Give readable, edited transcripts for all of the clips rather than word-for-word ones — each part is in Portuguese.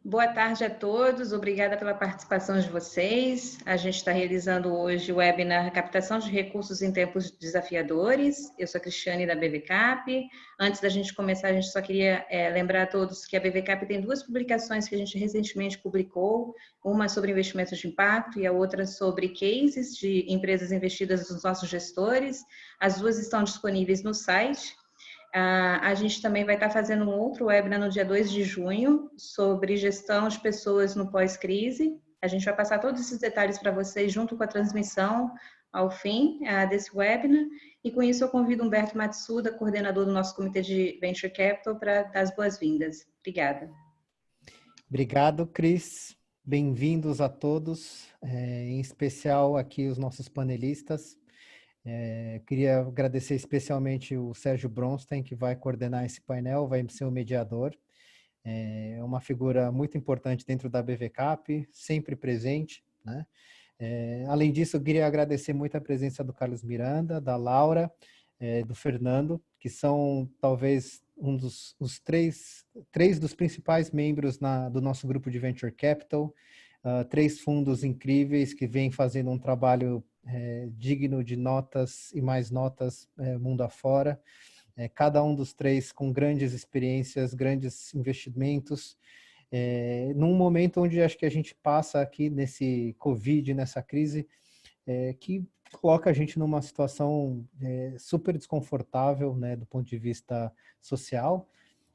Boa tarde a todos, obrigada pela participação de vocês. A gente está realizando hoje o webinar Captação de Recursos em Tempos Desafiadores. Eu sou a Cristiane da BVCap. Antes da gente começar, a gente só queria lembrar a todos que a BVCap tem duas publicações que a gente recentemente publicou, uma sobre investimentos de impacto e a outra sobre cases de empresas investidas dos nossos gestores. As duas estão disponíveis no site. A gente também vai estar fazendo um outro webinar no dia 2 de junho sobre gestão de pessoas no pós-crise. A gente vai passar todos esses detalhes para vocês junto com a transmissão ao fim desse webinar. E com isso eu convido Humberto Matsuda, coordenador do nosso Comitê de Venture Capital, para dar as boas-vindas. Obrigada. Obrigado, Cris. Bem-vindos a todos, em especial aqui os nossos panelistas. Queria agradecer especialmente o Sérgio Bronstein, que vai coordenar esse painel, vai ser o mediador. É uma figura muito importante dentro da BVCap, sempre presente, né? Além disso, eu queria agradecer muito a presença do Carlos Miranda, da Laura, do Fernando, que são talvez os três dos principais membros do nosso grupo de Venture Capital, três fundos incríveis que vêm fazendo um trabalho digno de notas e mais notas mundo afora. Cada um dos três com grandes experiências, grandes investimentos, num momento onde acho que a gente passa aqui nesse Covid, nessa crise, que coloca a gente numa situação super desconfortável, né, do ponto de vista social,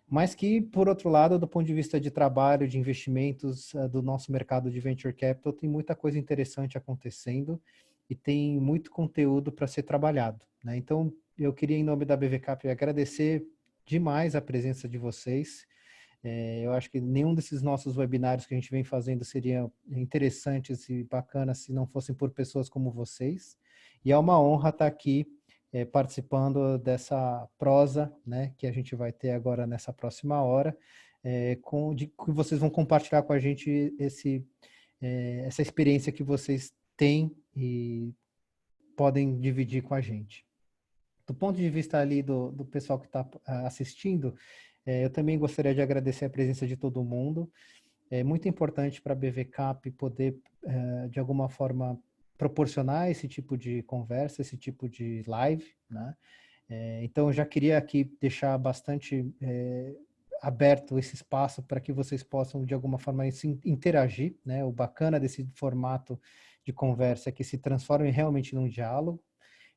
mas que, por outro lado, do ponto de vista de trabalho, de investimentos do nosso mercado de Venture Capital, tem muita coisa interessante acontecendo e tem muito conteúdo para ser trabalhado, né? Então, eu queria, em nome da BVCap, agradecer demais a presença de vocês. Eu acho que nenhum desses nossos webinários que a gente vem fazendo seria interessantes e bacanas se não fossem por pessoas como vocês. E é uma honra estar aqui participando dessa prosa, né, que a gente vai ter agora nessa próxima hora, que vocês vão compartilhar com a gente essa experiência que vocês têm e podem dividir com a gente. Do ponto de vista ali do pessoal que está assistindo, eu também gostaria de agradecer a presença de todo mundo. É muito importante para a BVCap poder, de alguma forma, proporcionar esse tipo de conversa, esse tipo de live, né? Então, eu já queria aqui deixar bastante aberto esse espaço para que vocês possam, de alguma forma, interagir, né? O bacana desse formato de conversa é que se transforma realmente num diálogo.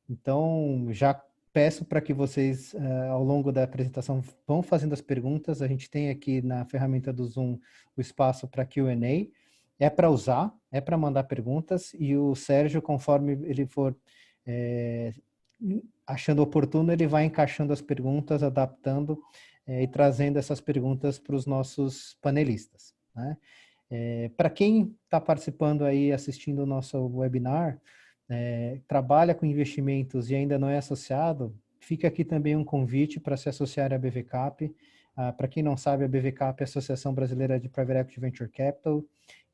Então, já peço para que vocês, ao longo da apresentação, vão fazendo as perguntas. A gente tem aqui na ferramenta do Zoom o espaço para Q&A. É para usar, é para mandar perguntas, e o Sérgio, conforme ele for achando oportuno, ele vai encaixando as perguntas, adaptando e trazendo essas perguntas para os nossos panelistas, né? Para quem está participando aí, assistindo o nosso webinar, trabalha com investimentos e ainda não é associado, fica aqui também um convite para se associar à BVCap. Para quem não sabe, a BVCap é a Associação Brasileira de Private Equity Venture Capital,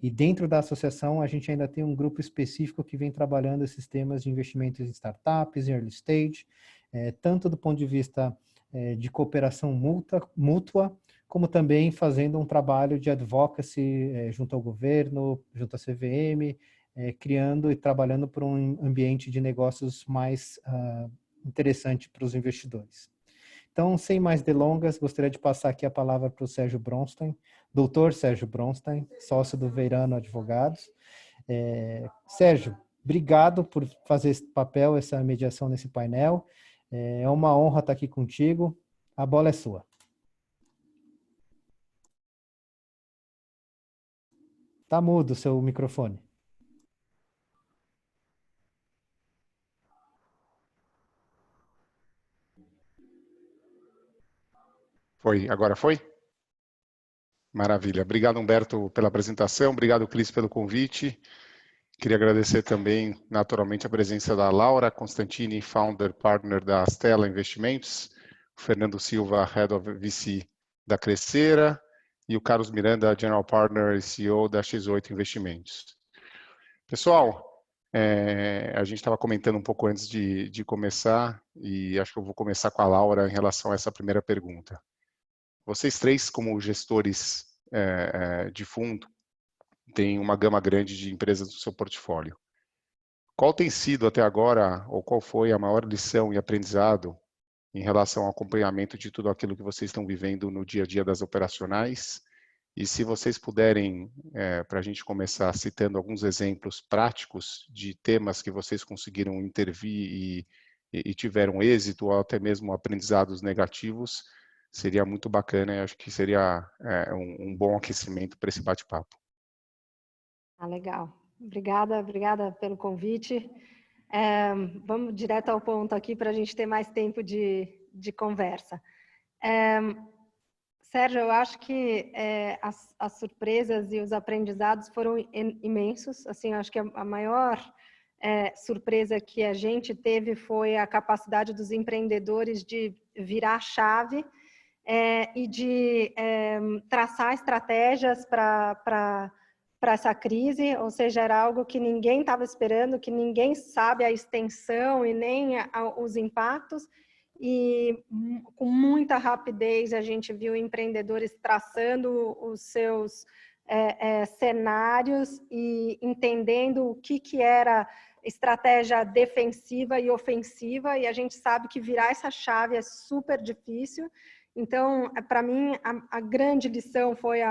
e dentro da associação a gente ainda tem um grupo específico que vem trabalhando esses temas de investimentos em startups, em early stage, tanto do ponto de vista de cooperação mútua, como também fazendo um trabalho de advocacy junto ao governo, junto à CVM, criando e trabalhando por um ambiente de negócios mais interessante para os investidores. Então, sem mais delongas, gostaria de passar aqui a palavra para o Sérgio Bronstein, doutor Sérgio Bronstein, sócio do Veirano Advogados. Sérgio, obrigado por fazer esse papel, essa mediação nesse painel. É uma honra estar aqui contigo. A bola é sua. Está mudo o seu microfone. Foi, agora foi? Maravilha. Obrigado, Humberto, pela apresentação. Obrigado, Cris, pelo convite. Queria agradecer também, naturalmente, a presença da Laura Constantini, Founder Partner da Stella Investimentos, o Fernando Silva, Head of VC da Crescera, e o Carlos Miranda, General Partner e CEO da X8 Investimentos. Pessoal, a gente estava comentando um pouco antes de começar, e acho que eu vou começar com a Laura em relação a essa primeira pergunta. Vocês três, como gestores de fundo tem uma gama grande de empresas no seu portfólio. Qual tem sido até agora, ou qual foi a maior lição e aprendizado em relação ao acompanhamento de tudo aquilo que vocês estão vivendo no dia a dia das operacionais? E se vocês puderem, para a gente começar citando alguns exemplos práticos de temas que vocês conseguiram intervir e tiveram êxito, ou até mesmo aprendizados negativos, seria muito bacana e acho que seria um bom aquecimento para esse bate-papo. Legal. Obrigada pelo convite. Vamos direto ao ponto aqui para a gente ter mais tempo de conversa. Sérgio, eu acho que as surpresas e os aprendizados foram imensos. Assim, eu acho que a maior surpresa que a gente teve foi a capacidade dos empreendedores de virar a chave e de traçar estratégias para essa crise, ou seja, era algo que ninguém estava esperando, que ninguém sabe a extensão e nem os impactos, e com muita rapidez a gente viu empreendedores traçando os seus cenários e entendendo o que era estratégia defensiva e ofensiva, e a gente sabe que virar essa chave é super difícil. Então, para mim, a grande lição foi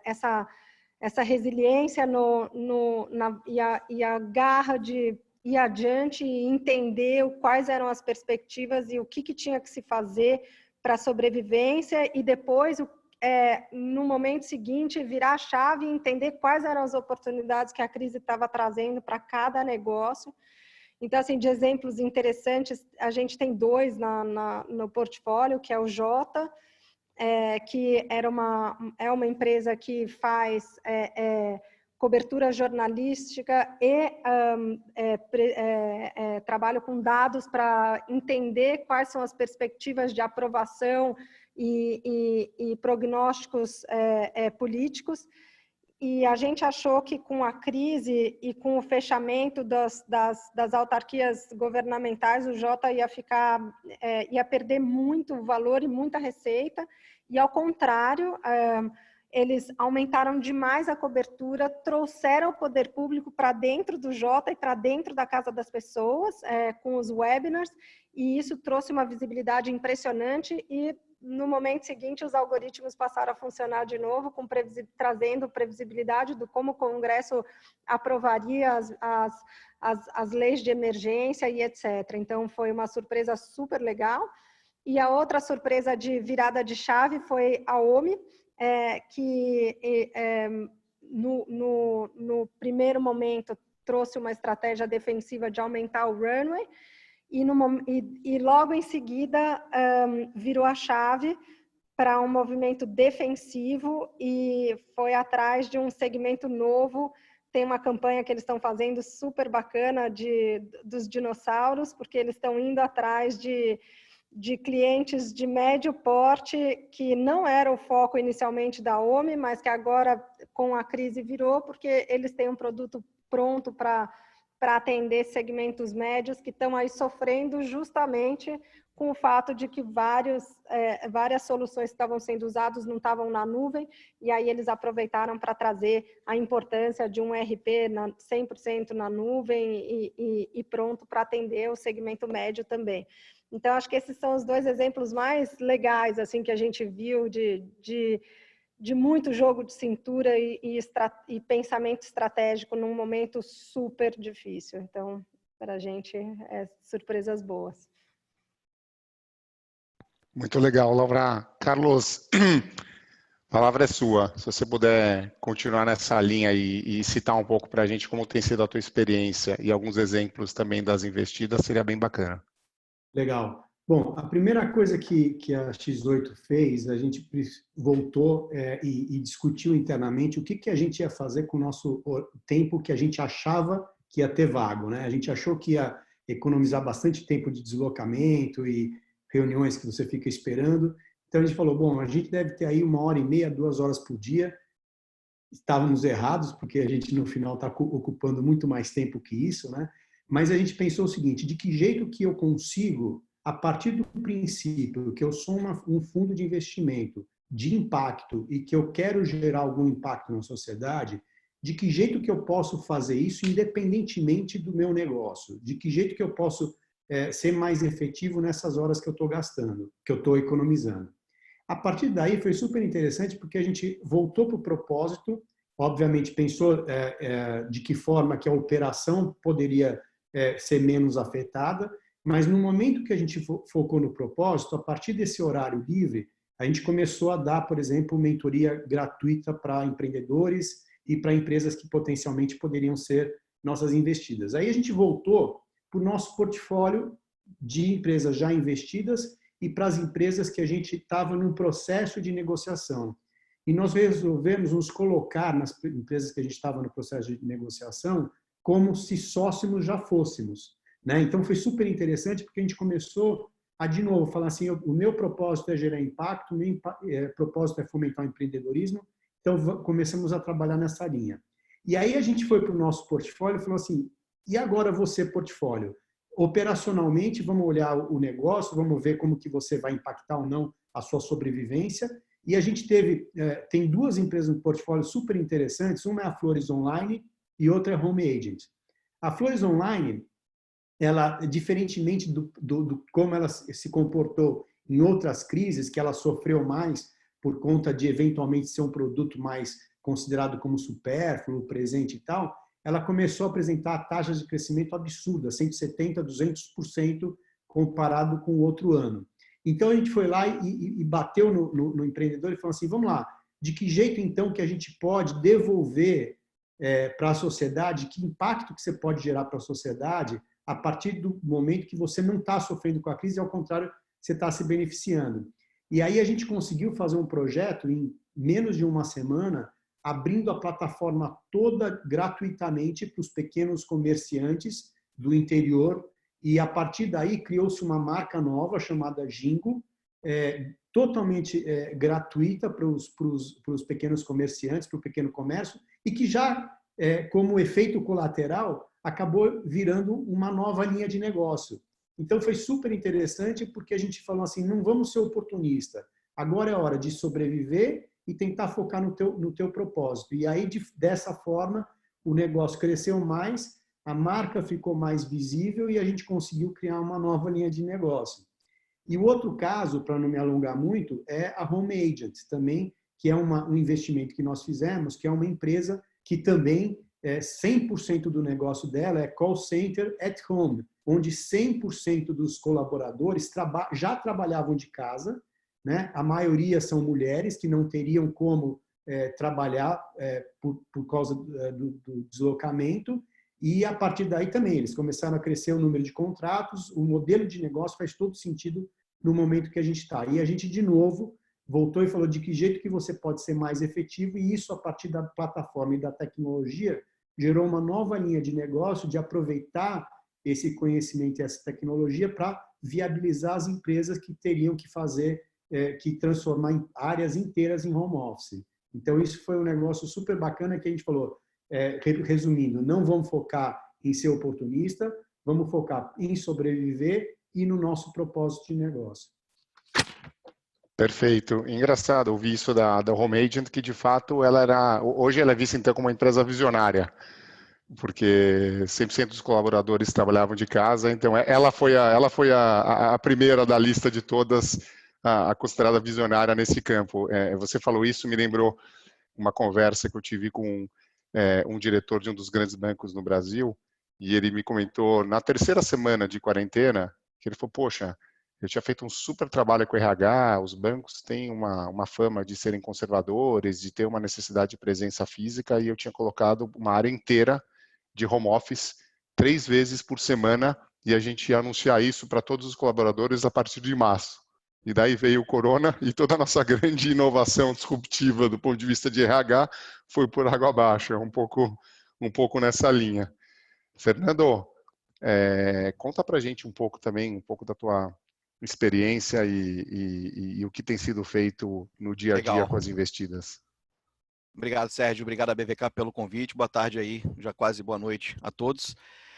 essa resiliência e a garra de ir adiante e entender quais eram as perspectivas e o que tinha que se fazer para a sobrevivência, e depois, no momento seguinte, virar a chave e entender quais eram as oportunidades que a crise estava trazendo para cada negócio. Então, assim, de exemplos interessantes, a gente tem dois no portfólio, que é o Jota, que é uma empresa que faz cobertura jornalística e trabalho com dados para entender quais são as perspectivas de aprovação e prognósticos políticos. E a gente achou que com a crise e com o fechamento das autarquias governamentais, o Jota ia perder muito valor e muita receita, e ao contrário, eles aumentaram demais a cobertura, trouxeram o poder público para dentro do Jota e para dentro da casa das pessoas, com os webinars, e isso trouxe uma visibilidade impressionante, e no momento seguinte os algoritmos passaram a funcionar de novo, trazendo previsibilidade do como o Congresso aprovaria as leis de emergência e etc. Então foi uma surpresa super legal. E a outra surpresa de virada de chave foi a OMI, que no primeiro momento trouxe uma estratégia defensiva de aumentar o runway, e logo em seguida virou a chave para um movimento defensivo e foi atrás de um segmento novo. Tem uma campanha que eles estão fazendo super bacana dos dinossauros, porque eles estão indo atrás de clientes de médio porte, que não era o foco inicialmente da OMI, mas que agora com a crise virou, porque eles têm um produto pronto para atender segmentos médios que estão aí sofrendo justamente com o fato de que várias soluções que estavam sendo usadas não estavam na nuvem, e aí eles aproveitaram para trazer a importância de um ERP 100% na nuvem e pronto para atender o segmento médio também. Então, acho que esses são os dois exemplos mais legais assim, que a gente viu de muito jogo de cintura e pensamento estratégico num momento super difícil. Então, para a gente, surpresas boas. Muito legal, Laura. Carlos, a palavra é sua. Se você puder continuar nessa linha e citar um pouco para a gente como tem sido a tua experiência e alguns exemplos também das investidas, seria bem bacana. Legal. Bom, a primeira coisa que a X8 fez, a gente voltou e discutiu internamente o que a gente ia fazer com o nosso tempo que a gente achava que ia ter vago, né? A gente achou que ia economizar bastante tempo de deslocamento e reuniões que você fica esperando. Então a gente falou, bom, a gente deve ter aí 1h30, 2 horas por dia. Estávamos errados, porque a gente no final está ocupando muito mais tempo que isso, né? Mas a gente pensou o seguinte, de que jeito que eu consigo, a partir do princípio que eu sou um fundo de investimento de impacto e que eu quero gerar algum impacto na sociedade, de que jeito que eu posso fazer isso independentemente do meu negócio? De que jeito que eu posso ser mais efetivo nessas horas que eu estou gastando, que eu estou economizando? A partir daí foi super interessante porque a gente voltou para o propósito, obviamente pensou de que forma que a operação poderia ser menos afetada, mas no momento que a gente focou no propósito, a partir desse horário livre, a gente começou a dar, por exemplo, mentoria gratuita para empreendedores e para empresas que potencialmente poderiam ser nossas investidas. Aí a gente voltou para o nosso portfólio de empresas já investidas e para as empresas que a gente estava no processo de negociação. E nós resolvemos nos colocar nas empresas que a gente estava no processo de negociação como se sócios já fôssemos, né? Então foi super interessante porque a gente começou a, de novo, falar assim, o meu propósito é gerar impacto, o meu propósito é fomentar o empreendedorismo, então começamos a trabalhar nessa linha. E aí a gente foi para o nosso portfólio e falou assim, e agora você, portfólio? Operacionalmente, vamos olhar o negócio, vamos ver como que você vai impactar ou não a sua sobrevivência. E a gente tem duas empresas no portfólio super interessantes, uma é a Flores Online e outra é a Home Agent. A Flores Online, ela, diferentemente do como ela se comportou em outras crises, que ela sofreu mais por conta de eventualmente ser um produto mais considerado como supérfluo, presente e tal, ela começou a apresentar taxas de crescimento absurdas, 170%, 200% comparado com o outro ano. Então a gente foi lá e bateu no empreendedor e falou assim, vamos lá, de que jeito então que a gente pode devolver para a sociedade, que impacto que você pode gerar para a sociedade a partir do momento que você não está sofrendo com a crise, ao contrário, você está se beneficiando. E aí a gente conseguiu fazer um projeto em menos de uma semana, abrindo a plataforma toda gratuitamente para os pequenos comerciantes do interior, e a partir daí criou-se uma marca nova chamada Jingo, totalmente gratuita para os pequenos comerciantes, para o pequeno comércio, e que já, como efeito colateral, acabou virando uma nova linha de negócio. Então foi super interessante porque a gente falou assim, não vamos ser oportunista, agora é hora de sobreviver e tentar focar no teu propósito. E aí, dessa forma, o negócio cresceu mais, a marca ficou mais visível e a gente conseguiu criar uma nova linha de negócio. E o outro caso, para não me alongar muito, é a Home Agent, também, que é um investimento que nós fizemos, que é uma empresa que também 100% do negócio dela é call center at home, onde 100% dos colaboradores já trabalhavam de casa, né? A maioria são mulheres que não teriam como trabalhar por causa do deslocamento, e a partir daí também eles começaram a crescer o número de contratos, o modelo de negócio faz todo sentido no momento que a gente está. E a gente, de novo, voltou e falou de que jeito que você pode ser mais efetivo, e isso, a partir da plataforma e da tecnologia, gerou uma nova linha de negócio de aproveitar esse conhecimento e essa tecnologia para viabilizar as empresas que teriam que fazer, que transformar áreas inteiras em home office. Então, isso foi um negócio super bacana que a gente falou, resumindo, não vamos focar em ser oportunista, vamos focar em sobreviver e no nosso propósito de negócio. Perfeito. Engraçado ouvir isso da Home Agent, que de fato hoje ela é vista então como uma empresa visionária, porque 100% dos colaboradores trabalhavam de casa, então ela foi a primeira da lista de todas a considerada visionária nesse campo. Você falou isso, me lembrou uma conversa que eu tive com um diretor de um dos grandes bancos no Brasil, e ele me comentou, na terceira semana de quarentena, que ele falou, poxa, eu tinha feito um super trabalho com o RH, os bancos têm uma fama de serem conservadores, de ter uma necessidade de presença física, e eu tinha colocado uma área inteira de home office 3 vezes por semana, e a gente ia anunciar isso para todos os colaboradores a partir de março. E daí veio o corona e toda a nossa grande inovação disruptiva do ponto de vista de RH foi por água abaixo, um pouco nessa linha. Fernando, conta pra gente um pouco também, um pouco da tua experiência e o que tem sido feito no dia a dia com as investidas. Obrigado, Sérgio. Obrigado à BVK pelo convite. Boa tarde aí, já quase boa noite a todos.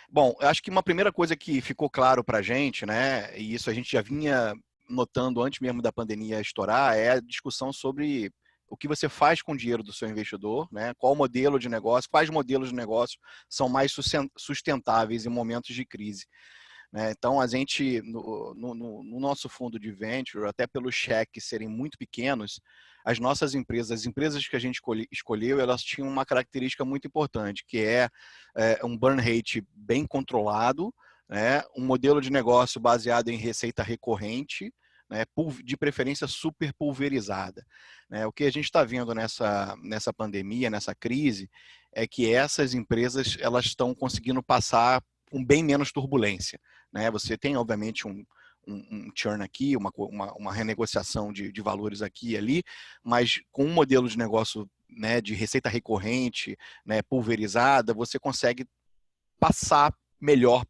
Bom, eu acho que uma primeira coisa que ficou claro para a gente, né, e isso a gente já vinha notando antes mesmo da pandemia estourar é a discussão sobre o que você faz com o dinheiro do seu investidor, né? Qual modelo de negócio, quais modelos de negócio são mais sustentáveis em momentos de crise. Né? Então, a gente, no nosso fundo de venture, até pelos cheques serem muito pequenos, as nossas empresas, as empresas que a gente escolheu, elas tinham uma característica muito importante, que é um burn rate bem controlado, né? Um modelo de negócio baseado em receita recorrente, né? De preferência super pulverizada. Né? O que a gente está vendo nessa pandemia, nessa crise, é que essas empresas elas estão conseguindo passar com bem menos turbulência. Né? Você tem, obviamente, um churn aqui, uma renegociação de valores aqui e ali, mas com um modelo de negócio, né, de receita recorrente, né, pulverizada, você consegue passar melhor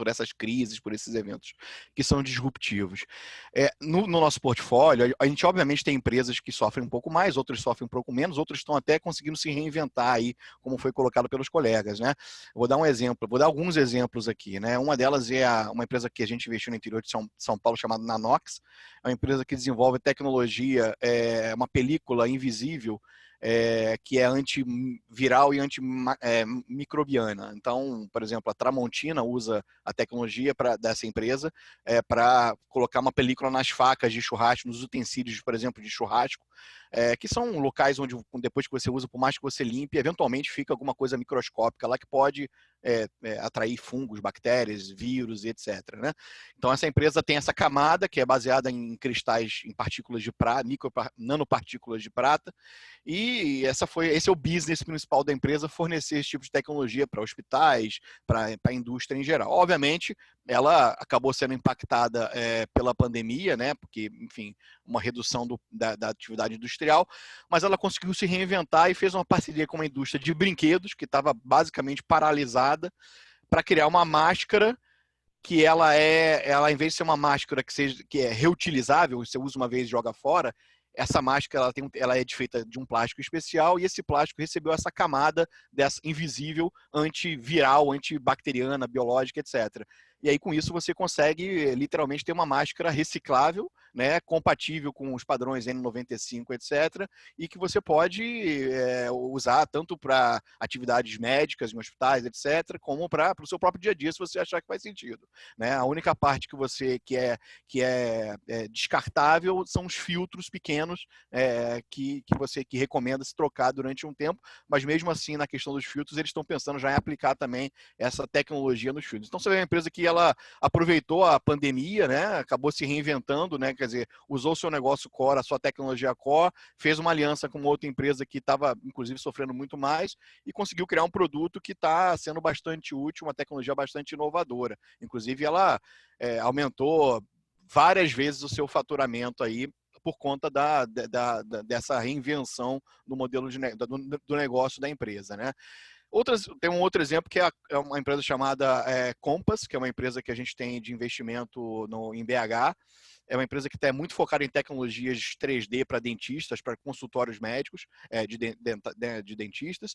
por essas crises, por esses eventos que são disruptivos. No nosso portfólio, a gente obviamente tem empresas que sofrem um pouco mais, outras sofrem um pouco menos, outras estão até conseguindo se reinventar aí, como foi colocado pelos colegas, né? Vou dar um exemplo, vou dar alguns exemplos aqui, né? Uma delas é uma empresa que a gente investiu no interior de São Paulo chamada Nanox, é uma empresa que desenvolve tecnologia, uma película invisível, que é antiviral e antimicrobiana. Então, por exemplo, a Tramontina usa a tecnologia dessa empresa para colocar uma película nas facas de churrasco, nos utensílios, por exemplo, de churrasco, que são locais onde, depois que você usa, por mais que você limpe, eventualmente fica alguma coisa microscópica lá que pode atrair fungos, bactérias, vírus, etc. Né? Então, essa empresa tem essa camada que é baseada em cristais, em partículas de prata, nanopartículas de prata, e esse é o business principal da empresa, fornecer esse tipo de tecnologia para hospitais, para a indústria em geral. Obviamente, ela acabou sendo impactada pela pandemia, né? Porque, enfim, uma redução da atividade industrial, mas ela conseguiu se reinventar e fez uma parceria com uma indústria de brinquedos que estava basicamente paralisada para criar uma máscara que ela, em vez de ser uma máscara que é reutilizável, você usa uma vez e joga fora, essa máscara ela é feita de um plástico especial e esse plástico recebeu essa camada dessa invisível, antiviral, antibacteriana, biológica, etc. E aí, com isso, você consegue literalmente ter uma máscara reciclável, né, compatível com os padrões N95, etc., e que você pode usar tanto para atividades médicas em hospitais, etc., como para o seu próprio dia a dia, se você achar que faz sentido. Né? A única parte que é descartável são os filtros pequenos que recomenda se trocar durante um tempo, mas mesmo assim, na questão dos filtros, eles estão pensando já em aplicar também essa tecnologia nos filtros. Então, você vê uma empresa que ela aproveitou a pandemia, né? Acabou se reinventando, né? Quer dizer, usou o seu negócio core, a sua tecnologia core, fez uma aliança com outra empresa que estava, inclusive, sofrendo muito mais e conseguiu criar um produto que está sendo bastante útil, uma tecnologia bastante inovadora. Inclusive, ela aumentou várias vezes o seu faturamento aí por conta dessa reinvenção do modelo do negócio da empresa, né? Tem um outro exemplo que é uma empresa chamada Compass, que é uma empresa que a gente tem de investimento em BH. É uma empresa que está muito focada em tecnologias 3D para dentistas, para consultórios médicos de dentistas.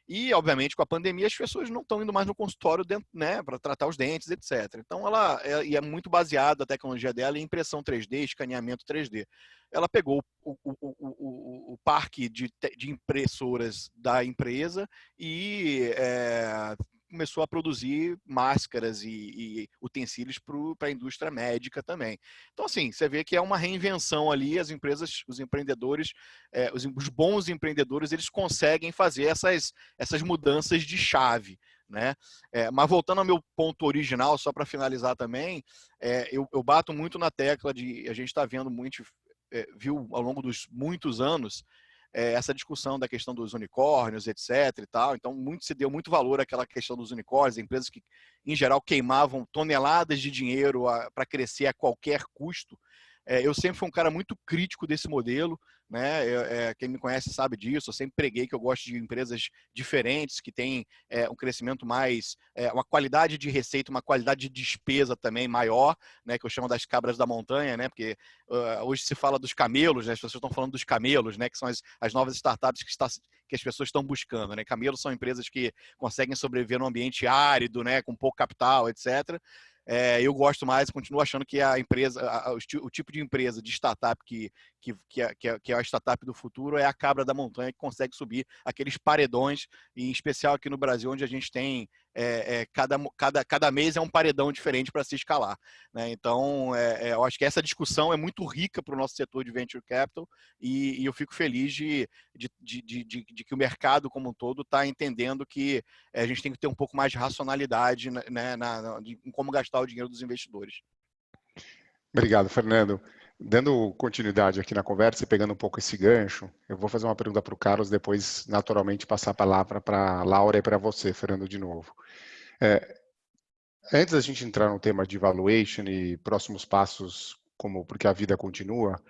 E, obviamente, com a pandemia, as pessoas não estão indo mais no consultório, né, para tratar os dentes, etc. Então, ela é muito baseada, a tecnologia dela, em impressão 3D, escaneamento 3D. Ela pegou o parque de impressoras da empresa e começou a produzir máscaras e utensílios para a indústria médica também. Então, assim, você vê que é uma reinvenção ali, as empresas, os empreendedores, os bons empreendedores, eles conseguem fazer essas mudanças de chave. Né? Mas voltando ao meu ponto original, só para finalizar também, eu bato muito na tecla de a gente está vendo viu ao longo dos muitos anos essa discussão da questão dos unicórnios, etc. e tal. Então, se deu muito valor àquela questão dos unicórnios, empresas que, em geral, queimavam toneladas de dinheiro para crescer a qualquer custo. Eu sempre fui um cara muito crítico desse modelo, né? Quem me conhece sabe disso. Eu sempre preguei que eu gosto de empresas diferentes, que têm um crescimento mais, uma qualidade de receita, uma qualidade de despesa também maior, né? Que eu chamo das cabras da montanha, né? Porque hoje se fala dos camelos, né? As pessoas estão falando dos camelos, né? Que são as novas startups que as pessoas estão buscando, né? Camelos são empresas que conseguem sobreviver num ambiente árido, né? Com pouco capital, etc. eu gosto mais, continuo achando que a empresa, o tipo de empresa de startup que é a startup do futuro é a cabra da montanha que consegue subir aqueles paredões, em especial aqui no Brasil, onde a gente tem cada mês é um paredão diferente para se escalar, né? Então, eu acho que essa discussão é muito rica para o nosso setor de venture capital e eu fico feliz de que o mercado como um todo está entendendo que a gente tem que ter um pouco mais de racionalidade, né, em como gastar o dinheiro dos investidores. Obrigado, Fernando. Dando continuidade aqui na conversa e pegando um pouco esse gancho, eu vou fazer uma pergunta para o Carlos, depois, naturalmente, passar a palavra para a Laura e para você, Fernando, de novo. Antes da gente entrar no tema de valuation e próximos passos, como porque a vida continua,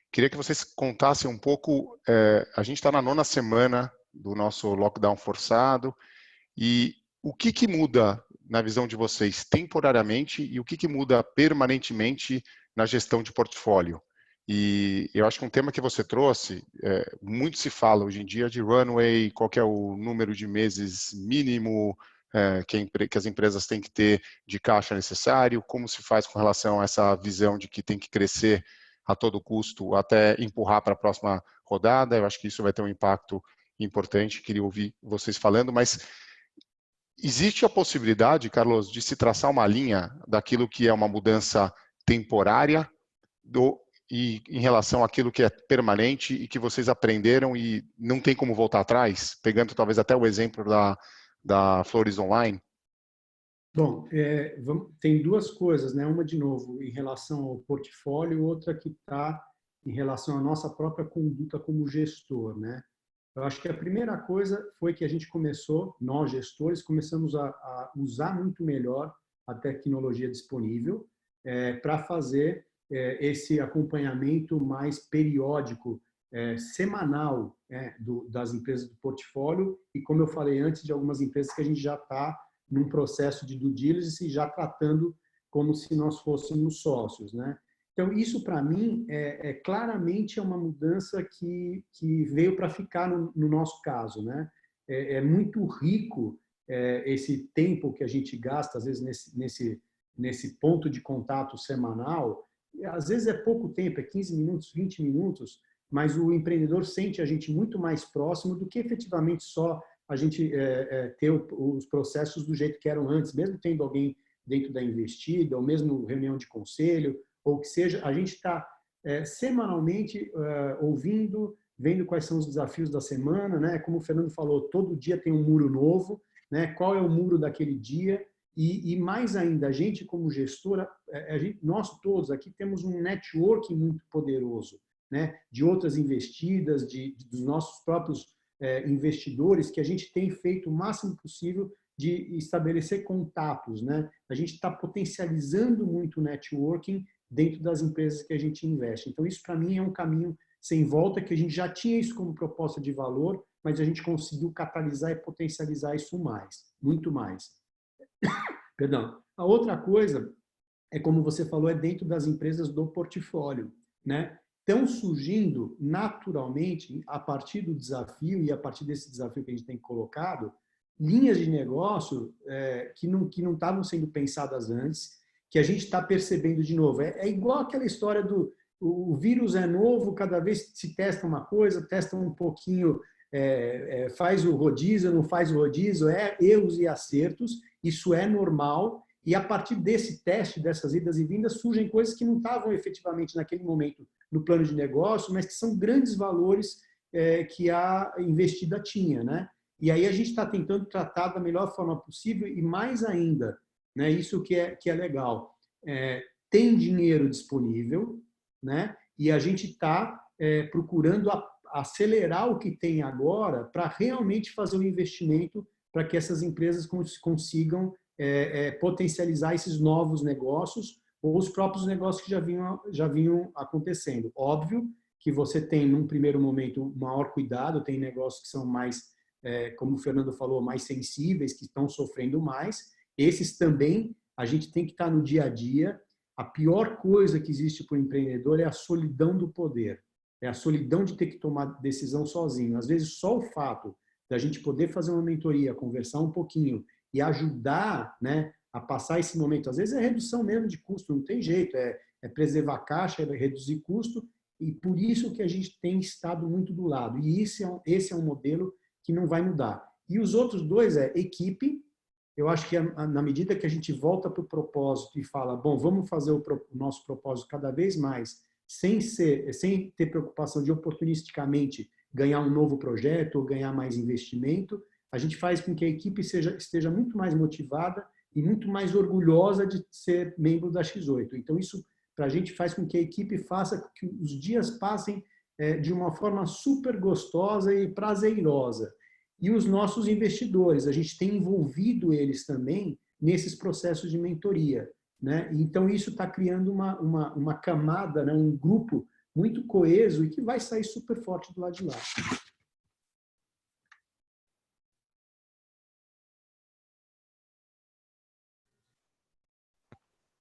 queria que vocês contassem um pouco, a gente está na 9ª semana do nosso lockdown forçado, e o que muda na visão de vocês temporariamente e o que muda permanentemente na gestão de portfólio? E eu acho que um tema que você trouxe, muito se fala hoje em dia de runway, qual que é o número de meses mínimo que as empresas têm que ter de caixa necessário, como se faz com relação a essa visão de que tem que crescer a todo custo até empurrar para a próxima rodada. Eu acho que isso vai ter um impacto importante, queria ouvir vocês falando, mas existe a possibilidade, Carlos, de se traçar uma linha daquilo que é uma mudança temporária e em relação àquilo que é permanente e que vocês aprenderam e não tem como voltar atrás, pegando talvez até o exemplo da Flores Online? Bom, tem duas coisas, né? Uma, de novo, em relação ao portfólio, outra que está em relação à nossa própria conduta como gestor, né? Eu acho que a primeira coisa foi que a gente começou, nós gestores, começamos a usar muito melhor a tecnologia disponível para fazer esse acompanhamento mais periódico, semanal, das empresas do portfólio e, como eu falei antes, de algumas empresas que a gente já está num processo de due diligence e já tratando como se nós fôssemos sócios, né? Então, isso, para mim, claramente uma mudança que veio para ficar no nosso caso, né? É muito rico esse tempo que a gente gasta, às vezes, nesse ponto de contato semanal. Às vezes é pouco tempo, é 15 minutos, 20 minutos, mas o empreendedor sente a gente muito mais próximo do que efetivamente só a gente ter os processos do jeito que eram antes, mesmo tendo alguém dentro da investida, ou mesmo reunião de conselho, ou que seja, a gente está semanalmente ouvindo, vendo quais são os desafios da semana, né? Como o Fernando falou, todo dia tem um muro novo, né? Qual é o muro daquele dia? E mais ainda, a gente como gestora, nós todos aqui temos um networking muito poderoso, né? De outras investidas, dos nossos próprios investidores, que a gente tem feito o máximo possível de estabelecer contatos, né? A gente está potencializando muito o networking dentro das empresas que a gente investe. Então, isso para mim é um caminho sem volta, que a gente já tinha isso como proposta de valor, mas a gente conseguiu catalisar e potencializar isso mais, muito mais. Perdão. A outra coisa é, como você falou, é dentro das empresas do portfólio, né? Estão surgindo naturalmente, a partir do desafio e a partir desse desafio que a gente tem colocado, linhas de negócio que não estavam sendo pensadas antes, que a gente está percebendo de novo. É igual aquela história do o vírus é novo, cada vez se testa uma coisa, testa um pouquinho, faz o rodízio, não faz o rodízio, erros e acertos, isso é normal, e a partir desse teste, dessas idas e vindas, surgem coisas que não estavam efetivamente naquele momento no plano de negócio, mas que são grandes valores que a investida tinha, né? E aí a gente está tentando tratar da melhor forma possível e mais ainda, né? Isso que é legal. Tem dinheiro disponível, né? E a gente está procurando acelerar o que tem agora para realmente fazer um investimento para que essas empresas consigam potencializar esses novos negócios ou os próprios negócios que já vinham acontecendo. Óbvio que você tem, num primeiro momento, maior cuidado, tem negócios que são mais, como o Fernando falou, mais sensíveis, que estão sofrendo mais. Esses também, a gente tem que estar no dia a dia. A pior coisa que existe para o empreendedor é a solidão do poder. É a solidão de ter que tomar decisão sozinho. Às vezes, só o fato da gente poder fazer uma mentoria, conversar um pouquinho e ajudar, né, a passar esse momento. Às vezes é redução mesmo de custo, não tem jeito, é preservar a caixa, é reduzir custo, e por isso que a gente tem estado muito do lado. E esse é um modelo que não vai mudar. E os outros dois é equipe. Eu acho que na medida que a gente volta para o propósito e fala, bom, vamos fazer o nosso propósito cada vez mais, sem ter preocupação de oportunisticamente ganhar um novo projeto ou ganhar mais investimento, a gente faz com que a equipe esteja muito mais motivada e muito mais orgulhosa de ser membro da X8. Então, isso para a gente faz com que a equipe faça com que os dias passem de uma forma super gostosa e prazerosa. E os nossos investidores, a gente tem envolvido eles também nesses processos de mentoria, né? Então, isso está criando uma camada, né? Um grupo muito coeso e que vai sair super forte do lado de lá.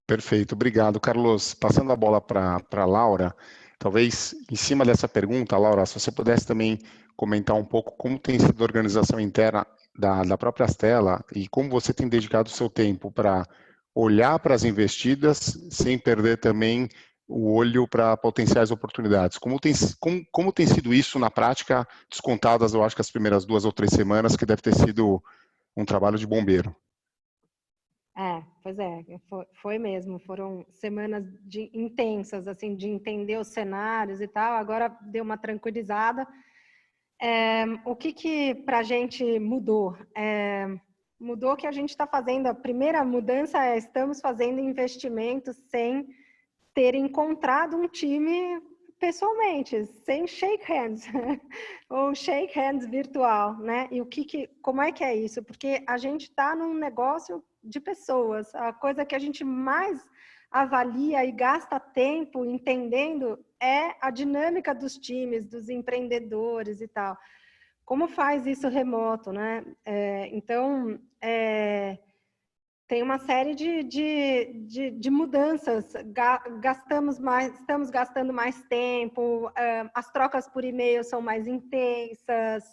Perfeito, obrigado, Carlos. Passando a bola para a Laura, talvez em cima dessa pergunta, Laura, se você pudesse também comentar um pouco como tem sido a organização interna da própria Astela e como você tem dedicado o seu tempo para olhar para as investidas sem perder também o olho para potenciais oportunidades. Como tem sido isso na prática, descontadas, eu acho que as primeiras 2 ou 3 semanas, que deve ter sido um trabalho de bombeiro. Pois é, foi mesmo. Foram semanas intensas, assim, de entender os cenários e tal. Agora deu uma tranquilizada. O que para a gente mudou? Mudou que a gente está fazendo. A primeira mudança estamos fazendo investimentos sem ter encontrado um time pessoalmente, sem shake hands, ou shake hands virtual, né? E como é que é isso? Porque a gente está num negócio de pessoas. A coisa que a gente mais avalia e gasta tempo entendendo é a dinâmica dos times, dos empreendedores e tal. Como faz isso remoto, né? Então, tem uma série de mudanças. Estamos gastando mais tempo, as trocas por e-mail são mais intensas,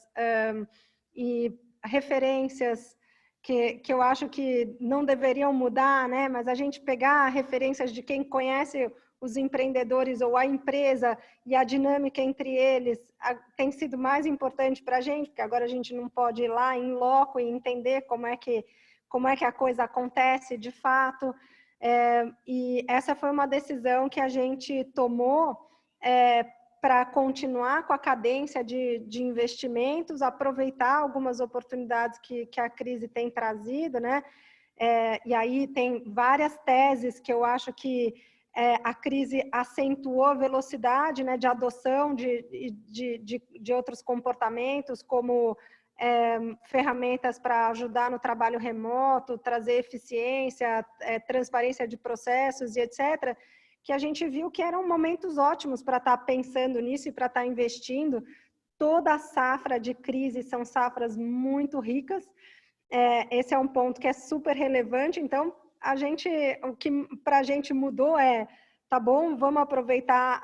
e referências que eu acho que não deveriam mudar, né? Mas a gente pegar referências de quem conhece os empreendedores ou a empresa e a dinâmica entre eles tem sido mais importante para a gente, porque agora a gente não pode ir lá em loco e entender como é que a coisa acontece de fato. E essa foi uma decisão que a gente tomou para continuar com a cadência de investimentos, aproveitar algumas oportunidades que a crise tem trazido, né? E aí tem várias teses que eu acho que a crise acentuou a velocidade, né, de adoção de outros comportamentos, como ferramentas para ajudar no trabalho remoto, trazer eficiência, transparência de processos e etc., que a gente viu que eram momentos ótimos para estar pensando nisso e para estar investindo. Toda a safra de crise são safras muito ricas. Esse é um ponto que é super relevante. Então, o que para a gente mudou tá bom, vamos aproveitar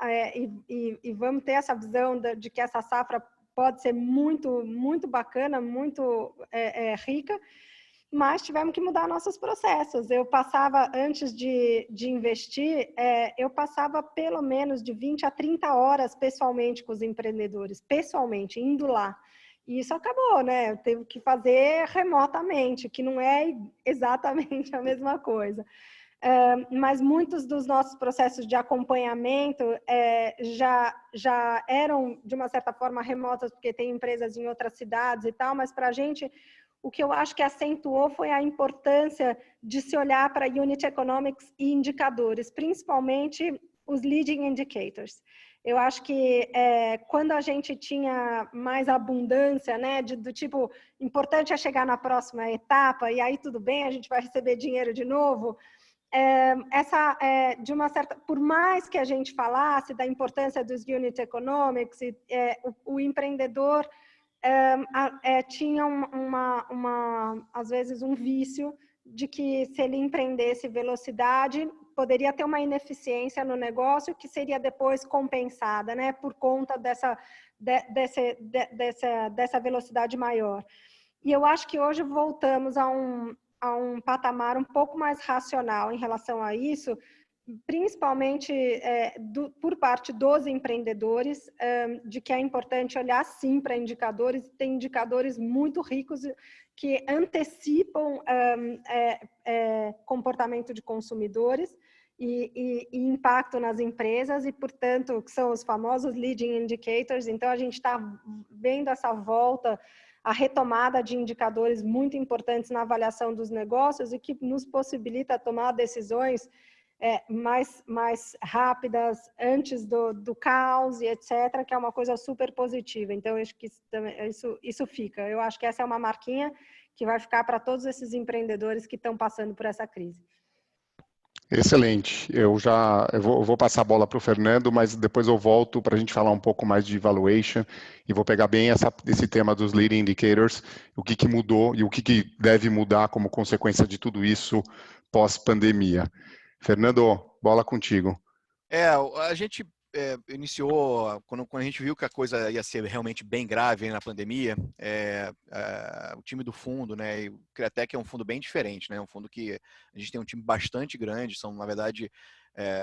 e vamos ter essa visão de que essa safra pode ser muito, muito bacana, muito rica, mas tivemos que mudar nossos processos. Eu passava, antes de investir, eu passava pelo menos de 20 a 30 horas pessoalmente com os empreendedores, pessoalmente, indo lá. E isso acabou, né? Eu teve que fazer remotamente, que não é exatamente a mesma coisa. Mas muitos dos nossos processos de acompanhamento já eram, de uma certa forma, remotos, porque tem empresas em outras cidades e tal, mas para a gente, o que eu acho que acentuou foi a importância de se olhar para unit economics e indicadores, principalmente os leading indicators. Eu acho que quando a gente tinha mais abundância, né, do tipo, importante é chegar na próxima etapa, e aí tudo bem, a gente vai receber dinheiro de novo, de uma certa, por mais que a gente falasse da importância dos unit economics, o empreendedor tinha às vezes um vício de que se ele empreendesse velocidade, poderia ter uma ineficiência no negócio que seria depois compensada, né, por conta dessa velocidade maior. E eu acho que hoje voltamos a um patamar um pouco mais racional em relação a isso, principalmente por parte dos empreendedores, de que é importante olhar sim para indicadores, tem indicadores muito ricos que antecipam comportamento de consumidores e impacto nas empresas, e, portanto, que são os famosos leading indicators. Então, a gente está vendo essa volta, a retomada de indicadores muito importantes na avaliação dos negócios e que nos possibilita tomar decisões mais rápidas, antes do caos e etc., que é uma coisa super positiva. Então, eu acho que isso fica. Eu acho que essa é uma marquinha que vai ficar para todos esses empreendedores que estão passando por essa crise. Excelente. Eu vou passar a bola para o Fernando, mas depois eu volto para a gente falar um pouco mais de valuation e vou pegar bem esse tema dos leading indicators, o que mudou e o que deve mudar como consequência de tudo isso pós-pandemia. Fernando, bola contigo. A gente iniciou, quando a gente viu que a coisa ia ser realmente bem grave na pandemia, o time do fundo, né, o Criatec é um fundo bem diferente, né, um fundo que a gente tem um time bastante grande, são, na verdade,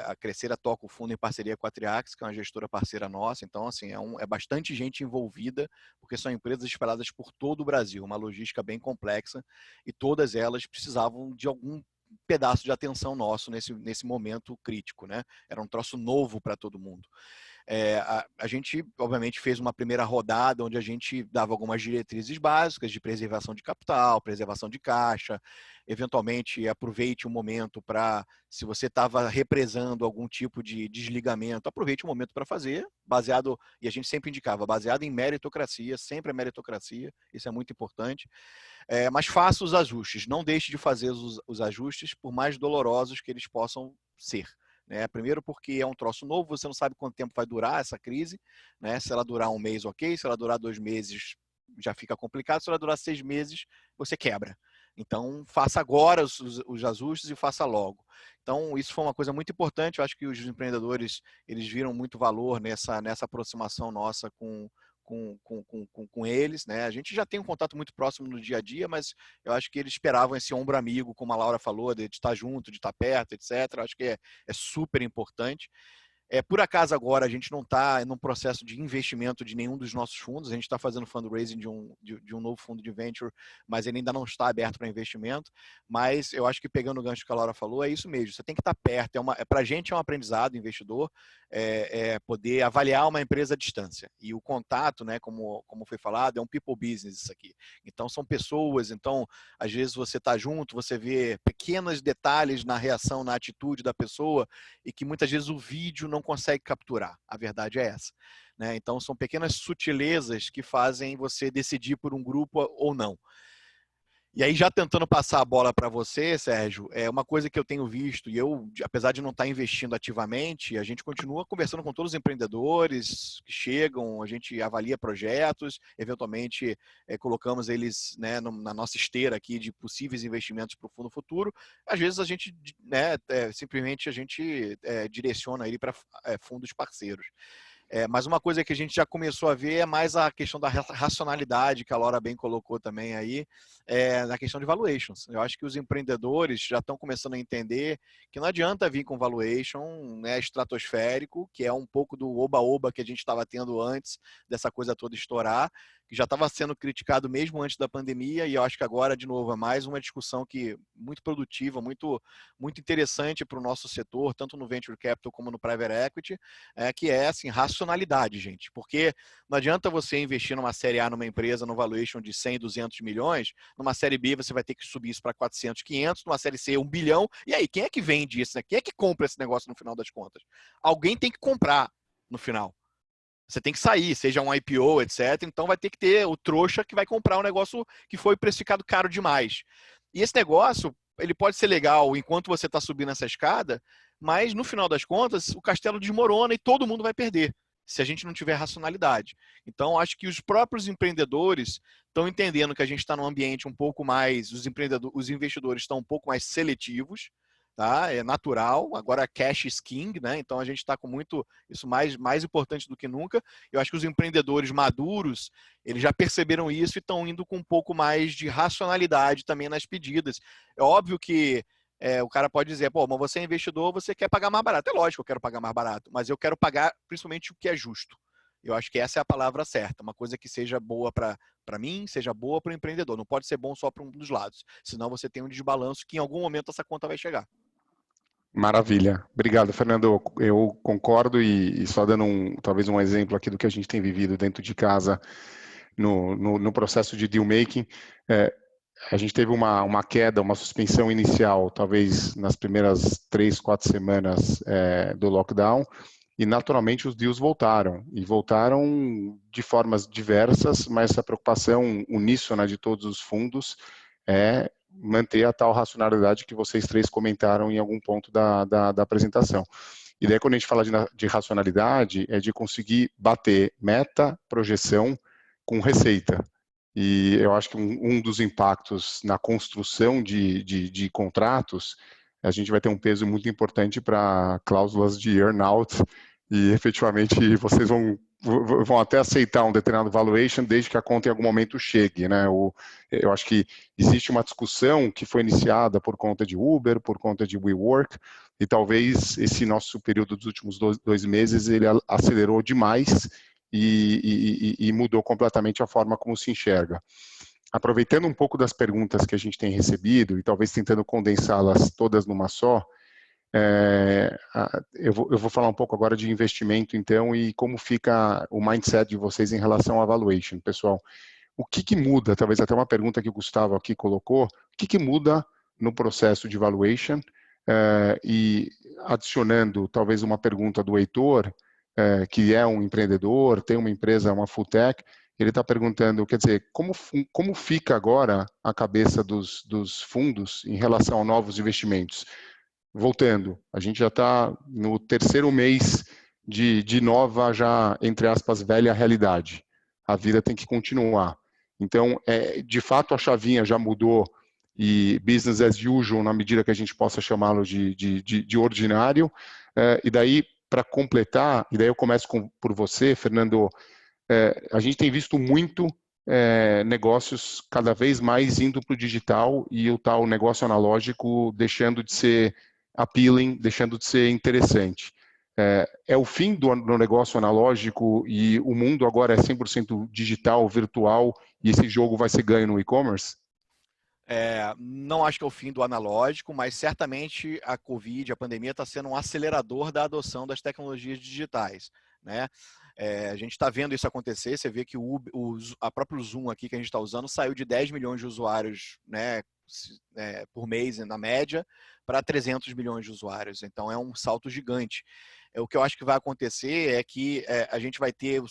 a Crescera toca o fundo em parceria com a Triax, que é uma gestora parceira nossa, então, assim, é bastante gente envolvida, porque são empresas espalhadas por todo o Brasil, uma logística bem complexa, e todas elas precisavam de algum pedaço de atenção nosso nesse momento crítico, né? Era um troço novo para todo mundo. A gente, obviamente, fez uma primeira rodada onde a gente dava algumas diretrizes básicas de preservação de capital, preservação de caixa, eventualmente aproveite o momento para, se você estava represando algum tipo de desligamento, aproveite o momento para fazer, baseado, e a gente sempre indicava, baseado em meritocracia, sempre a meritocracia, isso é muito importante, mas faça os ajustes, não deixe de fazer os ajustes, por mais dolorosos que eles possam ser. Primeiro porque é um troço novo, você não sabe quanto tempo vai durar essa crise, né? Se ela durar um mês, ok, se ela durar 2 meses, já fica complicado, se ela durar 6 meses, você quebra. Então, faça agora os ajustes e faça logo. Então, isso foi uma coisa muito importante, eu acho que os empreendedores, eles viram muito valor nessa aproximação nossa com eles, né? A gente já tem um contato muito próximo no dia a dia, mas eu acho que eles esperavam esse ombro amigo, como a Laura falou, de estar junto, de estar perto, etc. Eu acho que é super importante. Por acaso agora a gente não está num processo de investimento de nenhum dos nossos fundos, a gente está fazendo fundraising de um novo fundo de venture, mas ele ainda não está aberto para investimento, mas eu acho que, pegando o gancho que a Laura falou, é isso mesmo, você tem que estar perto, para a gente é um aprendizado, investidor, poder avaliar uma empresa à distância, e o contato, né, como foi falado, é um people business isso aqui, então são pessoas, então às vezes você está junto, você vê pequenos detalhes na reação, na atitude da pessoa, e que muitas vezes o vídeo não consegue capturar. A verdade é essa. Né? Então, são pequenas sutilezas que fazem você decidir por um grupo ou não. E aí, já tentando passar a bola para você, Sérgio, é uma coisa que eu tenho visto, e eu, apesar de não estar investindo ativamente, a gente continua conversando com todos os empreendedores que chegam, a gente avalia projetos, eventualmente colocamos eles, né, na nossa esteira aqui de possíveis investimentos para o fundo futuro. Às vezes a gente, né, simplesmente a gente direciona ele para fundos parceiros. Mas uma coisa que a gente já começou a ver é mais a questão da racionalidade, que a Laura bem colocou também aí, na questão de valuations. Eu acho que os empreendedores já estão começando a entender que não adianta vir com valuation, né, estratosférico, que é um pouco do oba-oba que a gente estava tendo antes dessa coisa toda estourar, que já estava sendo criticado mesmo antes da pandemia, e eu acho que agora, de novo, é mais uma discussão muito produtiva, muito, muito interessante para o nosso setor, tanto no Venture Capital como no Private Equity, que é, assim, racionalidade, gente. Porque não adianta você investir numa série A numa empresa no valuation de 100, 200 milhões, numa série B você vai ter que subir isso para 400, 500, numa série C 1 bilhão, e aí, quem é que vende isso? Né? Quem é que compra esse negócio no final das contas? Alguém tem que comprar no final. Você tem que sair, seja um IPO, etc. Então vai ter que ter o trouxa que vai comprar um negócio que foi precificado caro demais. E esse negócio, ele pode ser legal enquanto você está subindo essa escada, mas no final das contas, o castelo desmorona e todo mundo vai perder, se a gente não tiver racionalidade. Então, acho que os próprios empreendedores estão entendendo que a gente está num ambiente um pouco mais, os investidores estão um pouco mais seletivos, tá? É natural. Agora cash is king, né? Então a gente está com muito isso mais importante do que nunca. Eu acho que os empreendedores maduros, eles já perceberam isso e estão indo com um pouco mais de racionalidade também nas pedidas. É óbvio que o cara pode dizer, pô, mas você é investidor, você quer pagar mais barato. É lógico que eu quero pagar mais barato, mas eu quero pagar principalmente o que é justo. Eu acho que essa é a palavra certa. Uma coisa que seja boa para mim, seja boa para o empreendedor. Não pode ser bom só para um dos lados. Senão você tem um desbalanço que em algum momento essa conta vai chegar. Maravilha. Obrigado, Fernando. Eu concordo e só dando talvez um exemplo aqui do que a gente tem vivido dentro de casa no processo de deal making. A gente teve uma queda, uma suspensão inicial, talvez nas primeiras 3, 4 semanas do lockdown, e naturalmente os deals voltaram, e voltaram de formas diversas, mas a preocupação uníssona de todos os fundos é manter a tal racionalidade que vocês três comentaram em algum ponto da apresentação. E daí quando a gente fala de racionalidade, é de conseguir bater meta, projeção com receita. E eu acho que um dos impactos na construção de contratos, a gente vai ter um peso muito importante para cláusulas de earn-out, e efetivamente vocês vão até aceitar um determinado valuation desde que a conta em algum momento chegue, né? Eu acho que existe uma discussão que foi iniciada por conta de Uber, por conta de WeWork, e talvez esse nosso período dos últimos 2 meses ele acelerou demais e mudou completamente a forma como se enxerga. Aproveitando um pouco das perguntas que a gente tem recebido e talvez tentando condensá-las todas numa só, eu vou falar um pouco agora de investimento, então, e como fica o mindset de vocês em relação à valuation. Pessoal, o que muda, talvez até uma pergunta que o Gustavo aqui colocou, o que muda no processo de valuation? E adicionando talvez uma pergunta do Heitor, que é um empreendedor, tem uma empresa, uma full tech, ele está perguntando, quer dizer, como fica agora a cabeça dos fundos em relação a novos investimentos? Voltando, a gente já está no 3º mês de nova, já, entre aspas, velha realidade. A vida tem que continuar. Então, de fato, a chavinha já mudou e business as usual, na medida que a gente possa chamá-lo de ordinário. E daí, para completar, e daí eu começo por você, Fernando, a gente tem visto muito negócios cada vez mais indo para o digital e o tal negócio analógico deixando de ser appealing, deixando de ser interessante. É o fim do negócio analógico e o mundo agora é 100% digital, virtual, e esse jogo vai ser ganho no e-commerce? Não acho que é o fim do analógico, mas certamente a Covid, a pandemia, está sendo um acelerador da adoção das tecnologias digitais, né? A gente está vendo isso acontecer. Você vê que a própria Zoom aqui que a gente está usando saiu de 10 milhões de usuários, né, por mês na média para 300 milhões de usuários. Então é um salto gigante. O que eu acho que vai acontecer é que a gente vai ter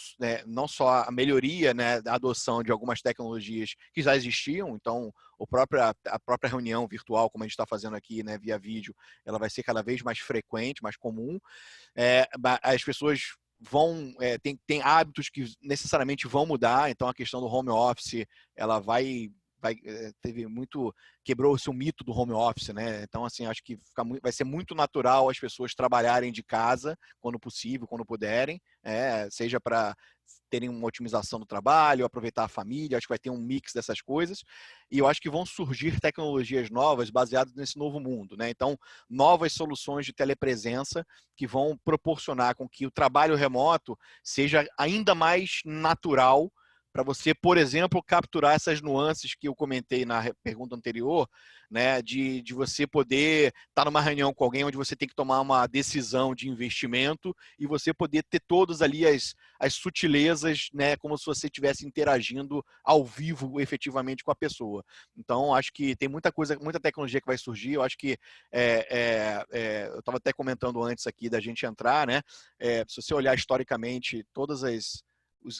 não só a melhoria, né, da adoção de algumas tecnologias que já existiam. Então a própria reunião virtual, como a gente está fazendo aqui, né, via vídeo, ela vai ser cada vez mais frequente, mais comum. As pessoas tem hábitos que necessariamente vão mudar. Então a questão do home office, ela quebrou-se o mito do home office, né? Então, assim, acho que vai ser muito natural as pessoas trabalharem de casa quando possível, quando puderem, seja para terem uma otimização do trabalho, aproveitar a família. Acho que vai ter um mix dessas coisas, e eu acho que vão surgir tecnologias novas baseadas nesse novo mundo, né? Então, novas soluções de telepresença que vão proporcionar com que o trabalho remoto seja ainda mais natural, para você, por exemplo, capturar essas nuances que eu comentei na pergunta anterior, né, de você poder estar numa reunião com alguém onde você tem que tomar uma decisão de investimento e você poder ter todas ali as sutilezas, né, como se você estivesse interagindo ao vivo efetivamente com a pessoa. Então, acho que tem muita tecnologia que vai surgir. Eu acho que eu estava até comentando antes aqui da gente entrar, né, se você olhar historicamente todas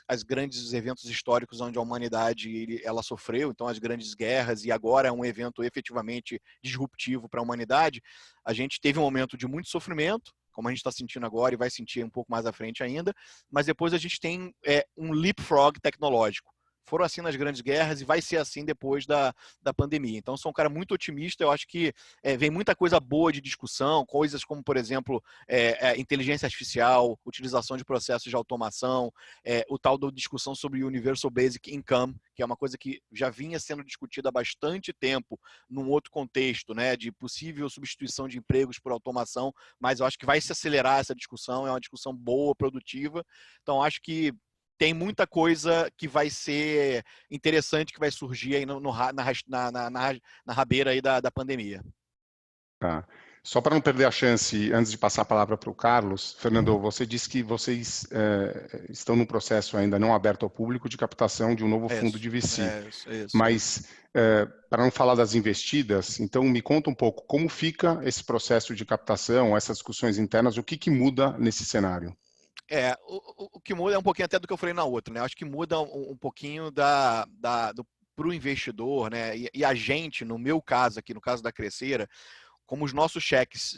as grandes eventos históricos onde a humanidade ela sofreu, então as grandes guerras, e agora é um evento efetivamente disruptivo para a humanidade, a gente teve um momento de muito sofrimento, como a gente está sentindo agora e vai sentir um pouco mais à frente ainda, mas depois a gente tem um leapfrog tecnológico. foram assim nas grandes guerras e vai ser assim depois da pandemia. Então, sou um cara muito otimista. Eu acho que vem muita coisa boa de discussão, coisas como, por exemplo, inteligência artificial, utilização de processos de automação, o tal da discussão sobre Universal Basic Income, que é uma coisa que já vinha sendo discutida há bastante tempo num outro contexto, né, de possível substituição de empregos por automação, mas eu acho que vai se acelerar essa discussão, é uma discussão boa, produtiva. Então, acho que tem muita coisa que vai ser interessante, que vai surgir aí na rabeira aí da pandemia. Tá. Só para não perder a chance, antes de passar a palavra para o Carlos, Fernando, você disse que vocês estão num processo ainda não aberto ao público de captação de um novo fundo de VC. Mas, para não falar das investidas, então me conta um pouco como fica esse processo de captação, essas discussões internas, o que muda nesse cenário? O que muda é um pouquinho até do que eu falei na outra, né? Acho que muda um pouquinho para o investidor, né? E a gente, no meu caso aqui, no caso da Crescera, como os nossos cheques,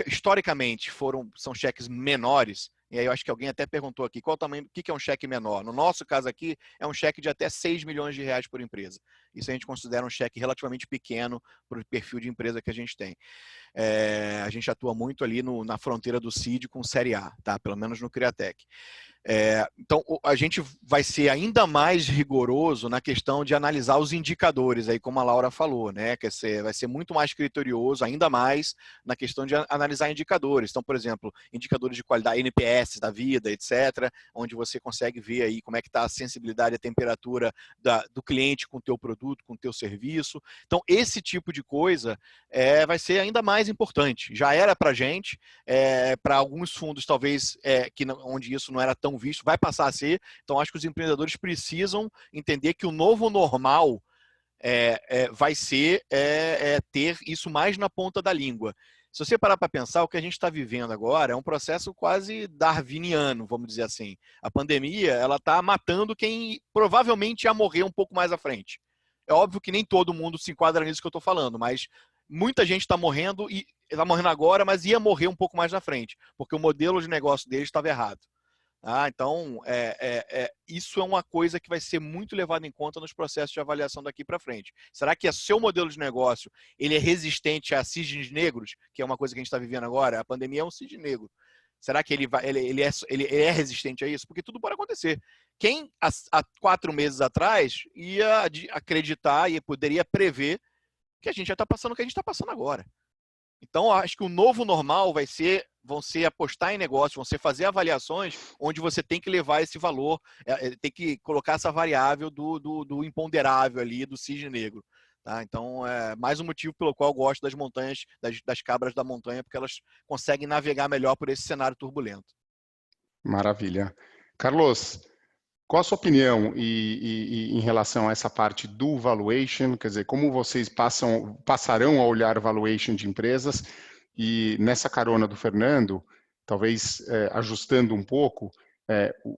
historicamente, são cheques menores, e aí eu acho que alguém até perguntou aqui, qual o tamanho, o que é um cheque menor? No nosso caso aqui, é um cheque de até 6 milhões de reais por empresa. Isso a gente considera um cheque relativamente pequeno para o perfil de empresa que a gente tem. A gente atua muito ali na fronteira do CID com Série A, tá? Pelo menos no Criatec. Então, a gente vai ser ainda mais rigoroso na questão de analisar os indicadores, aí como a Laura falou, né? Vai ser muito mais criterioso, ainda mais na questão de analisar indicadores. Então, por exemplo, indicadores de qualidade, NPS da vida, etc., onde você consegue ver aí como é que está a sensibilidade e a temperatura do cliente com o teu produto, com o teu serviço. Então, esse tipo de coisa vai ser ainda mais importante. Já era para a gente, para alguns fundos, talvez, onde isso não era tão visto, vai passar a ser. Então, acho que os empreendedores precisam entender que o novo normal vai ser ter isso mais na ponta da língua. Se você parar para pensar, o que a gente está vivendo agora é um processo quase darwiniano, vamos dizer assim. A pandemia, ela está matando quem provavelmente ia morrer um pouco mais à frente. É óbvio que nem todo mundo se enquadra nisso que eu estou falando, mas muita gente está morrendo e está morrendo agora, mas ia morrer um pouco mais na frente, porque o modelo de negócio deles estava errado. Então, isso é uma coisa que vai ser muito levada em conta nos processos de avaliação daqui para frente. Será que o seu modelo de negócio ele é resistente a cisnes negros, que é uma coisa que a gente está vivendo agora? A pandemia é um cisne negro. Será que ele é resistente a isso? Porque tudo pode acontecer. Quem, há 4 meses atrás, ia acreditar e poderia prever que a gente já está passando o que a gente está passando agora? Então, acho que o novo normal vão ser apostar em negócio, vão ser fazer avaliações onde você tem que levar esse valor, tem que colocar essa variável do imponderável ali, do cisne negro. Tá? Então, é mais um motivo pelo qual eu gosto das montanhas, das cabras da montanha, porque elas conseguem navegar melhor por esse cenário turbulento. Maravilha. Carlos, qual a sua opinião em relação a essa parte do valuation? Quer dizer, como vocês passarão a olhar valuation de empresas? E nessa carona do Fernando, talvez ajustando um pouco,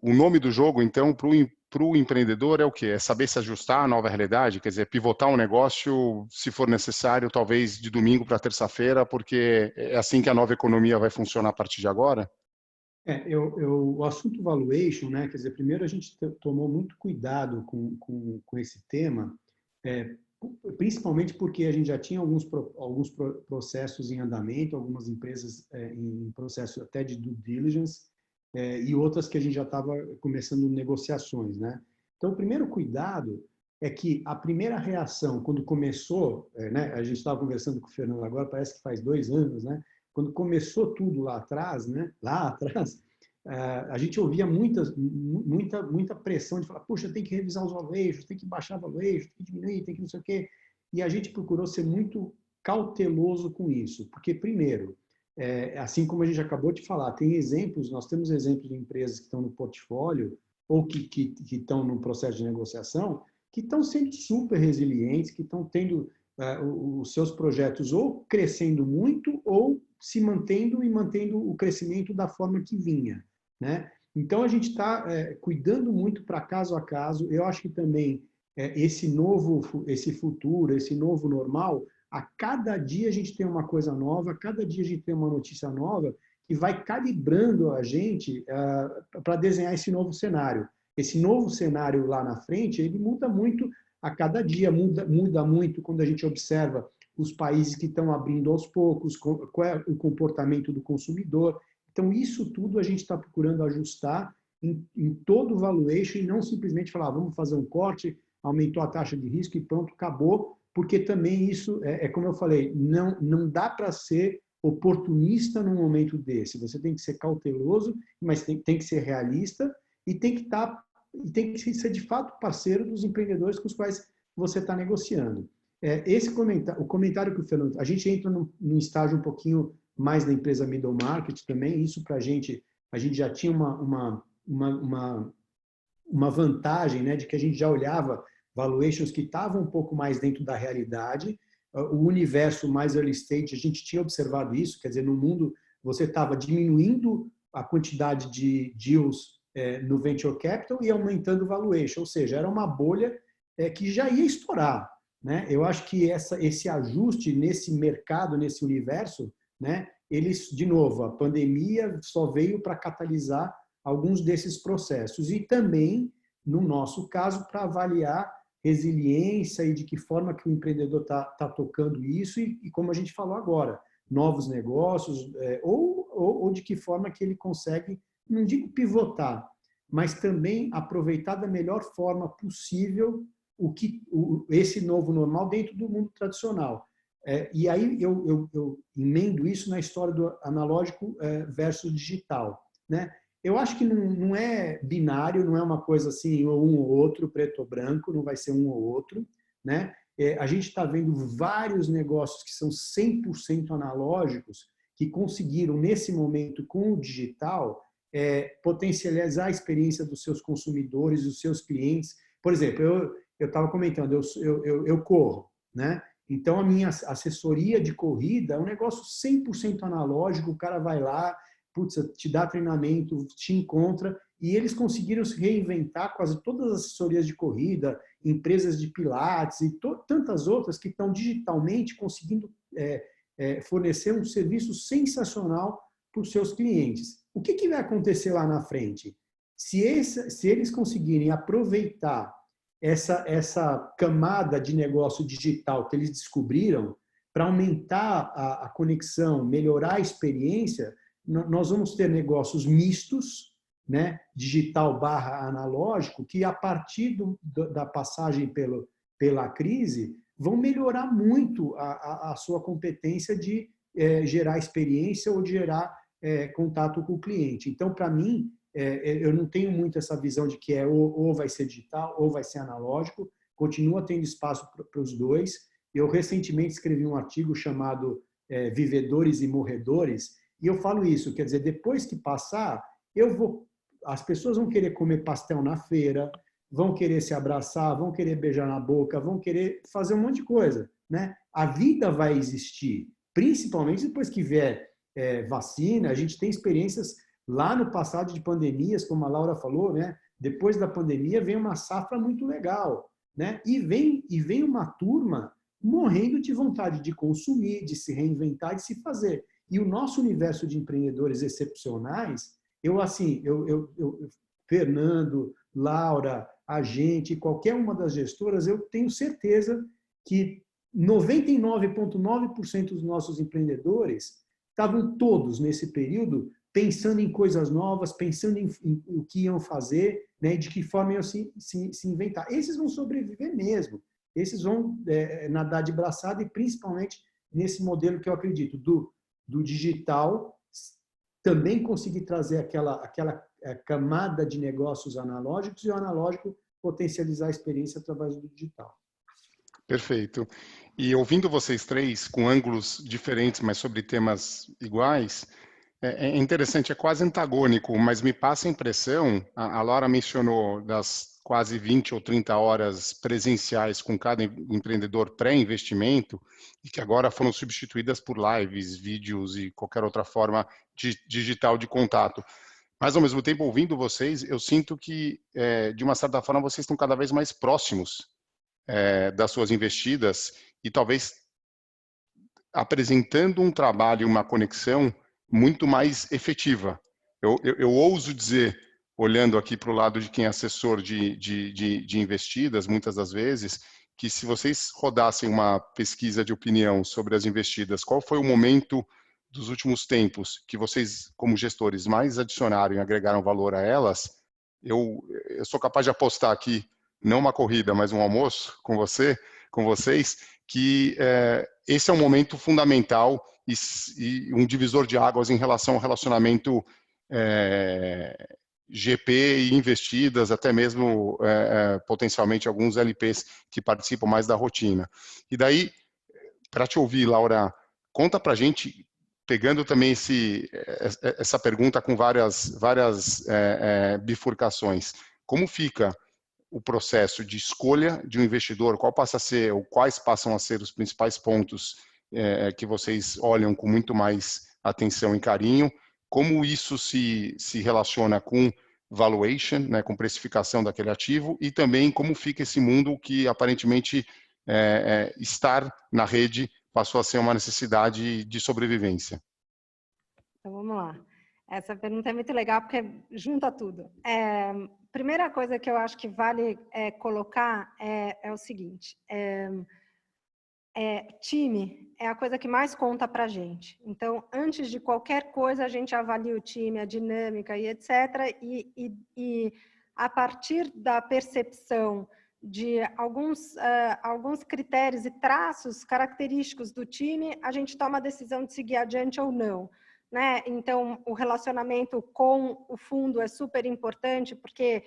o nome do jogo, então, para o empreendedor é o quê? É saber se ajustar à nova realidade? Quer dizer, pivotar um negócio, se for necessário, talvez de domingo para terça-feira, porque é assim que a nova economia vai funcionar a partir de agora? O assunto valuation, né? Quer dizer, primeiro a gente tomou muito cuidado com esse tema, principalmente porque a gente já tinha alguns processos em andamento, algumas empresas em processo até de due diligence, e outras que a gente já estava começando negociações, né? Então, o primeiro cuidado é que a primeira reação, quando começou, né? A gente estava conversando com o Fernando agora, parece que faz 2 anos, né? Quando começou tudo lá atrás, né? Lá atrás, a gente ouvia muita pressão de falar, puxa, tem que revisar os valuations, tem que baixar valuation, tem que diminuir, tem que não sei o quê. E a gente procurou ser muito cauteloso com isso, porque, primeiro, assim como a gente acabou de falar, nós temos exemplos de empresas que estão no portfólio ou que estão no processo de negociação, que estão sendo super resilientes, que estão tendo os seus projetos ou crescendo muito ou se mantendo e mantendo o crescimento da forma que vinha, né? Então, a gente está cuidando muito para caso a caso. Eu acho que também esse futuro, esse novo normal, a cada dia a gente tem uma coisa nova, a cada dia a gente tem uma notícia nova que vai calibrando a gente para desenhar esse novo cenário. esse novo cenário lá na frente, ele muda muito a cada dia, muda muito quando a gente observa os países que estão abrindo aos poucos, qual é o comportamento do consumidor. Então, isso tudo a gente está procurando ajustar em todo o valuation e não simplesmente falar, vamos fazer um corte, aumentou a taxa de risco e pronto, acabou, porque também isso, como eu falei, não dá para ser oportunista num momento desse. Você tem que ser cauteloso, mas tem que ser realista e tem que ser de fato parceiro dos empreendedores com os quais você está negociando. O comentário que o Fernando... A gente entra num estágio um pouquinho mais da empresa middle market também, isso para a gente já tinha uma vantagem, né, de que a gente já olhava valuations que estavam um pouco mais dentro da realidade, o universo mais early stage, a gente tinha observado isso, quer dizer, no mundo você estava diminuindo a quantidade de deals no venture capital e aumentando o valuation, ou seja, era uma bolha que já ia estourar, né? Eu acho que esse ajuste nesse mercado, nesse universo, né, eles, de novo, a pandemia só veio para catalisar alguns desses processos e também, no nosso caso, para avaliar resiliência e de que forma que o empreendedor está tocando isso e como a gente falou agora, novos negócios ou de que forma que ele consegue, não digo pivotar, mas também aproveitar da melhor forma possível esse novo normal dentro do mundo tradicional. E aí eu emendo isso na história do analógico versus digital, né? Eu acho que não é binário, não é uma coisa assim, um ou outro, preto ou branco, não vai ser um ou outro, né? A gente está vendo vários negócios que são 100% analógicos, que conseguiram, nesse momento, com o digital, potencializar a experiência dos seus consumidores, dos seus clientes. Por exemplo, eu estava comentando, eu corro, né? Então, a minha assessoria de corrida é um negócio 100% analógico, o cara vai lá, te dá treinamento, te encontra, e eles conseguiram se reinventar, quase todas as assessorias de corrida, empresas de pilates e tantas outras que estão digitalmente conseguindo fornecer um serviço sensacional para os seus clientes. O que vai acontecer lá na frente? Se eles conseguirem aproveitar essa camada de negócio digital que eles descobriram para aumentar a conexão, melhorar a experiência, nós vamos ter negócios mistos, né, digital / analógico, que a partir da passagem pela crise vão melhorar muito a sua competência de gerar experiência ou de gerar contato com o cliente. Então, para mim, eu não tenho muito essa visão de que ou vai ser digital ou vai ser analógico, continua tendo espaço para os dois. Eu recentemente escrevi um artigo chamado Vivedores e Morredores, e eu falo isso, quer dizer, depois que passar, as pessoas vão querer comer pastel na feira, vão querer se abraçar, vão querer beijar na boca, vão querer fazer um monte de coisa, né? A vida vai existir, principalmente depois que vier vacina. A gente tem experiências lá no passado de pandemias, como a Laura falou, né? Depois da pandemia vem uma safra muito legal, né? E vem uma turma morrendo de vontade de consumir, de se reinventar, de se fazer. E o nosso universo de empreendedores excepcionais, Fernando, Laura, a gente, qualquer uma das gestoras, eu tenho certeza que 99,9% dos nossos empreendedores estavam todos nesse período pensando em coisas novas, pensando em o que iam fazer, né, de que forma iam se inventar. Esses vão sobreviver mesmo. Esses vão nadar de braçada e principalmente nesse modelo que eu acredito, do digital, também conseguir trazer aquela camada de negócios analógicos e o analógico potencializar a experiência através do digital. Perfeito. E ouvindo vocês três, com ângulos diferentes, mas sobre temas iguais, é interessante, é quase antagônico, mas me passa a impressão, a Laura mencionou das quase 20 ou 30 horas presenciais com cada empreendedor pré-investimento, e que agora foram substituídas por lives, vídeos e qualquer outra forma digital de contato. Mas, ao mesmo tempo, ouvindo vocês, eu sinto que, de uma certa forma, vocês estão cada vez mais próximos das suas investidas e talvez apresentando um trabalho, uma conexão muito mais efetiva. Eu ouso dizer, olhando aqui para o lado de quem é assessor de investidas, muitas das vezes, que se vocês rodassem uma pesquisa de opinião sobre as investidas, qual foi o momento dos últimos tempos que vocês, como gestores, mais adicionaram e agregaram valor a elas, eu sou capaz de apostar aqui, não uma corrida, mas um almoço com vocês, que esse é um momento fundamental e um divisor de águas em relação ao relacionamento GP e investidas, até mesmo potencialmente alguns LPs que participam mais da rotina. E daí, para te ouvir, Laura, conta para a gente, pegando também essa pergunta com várias bifurcações, como fica o processo de escolha de um investidor, qual passa a ser, ou quais passam a ser os principais pontos que vocês olham com muito mais atenção e carinho, como isso se relaciona com valuation, né, com precificação daquele ativo, e também como fica esse mundo que aparentemente estar na rede passou a ser uma necessidade de sobrevivência. Então vamos lá. Essa pergunta é muito legal porque junta tudo. Primeira coisa que eu acho que vale colocar é o seguinte: time é a coisa que mais conta para a gente. Então, antes de qualquer coisa, a gente avalia o time, a dinâmica e etc. E a partir da percepção de alguns critérios e traços característicos do time, a gente toma a decisão de seguir adiante ou não. Né? Então, o relacionamento com o fundo é super importante, porque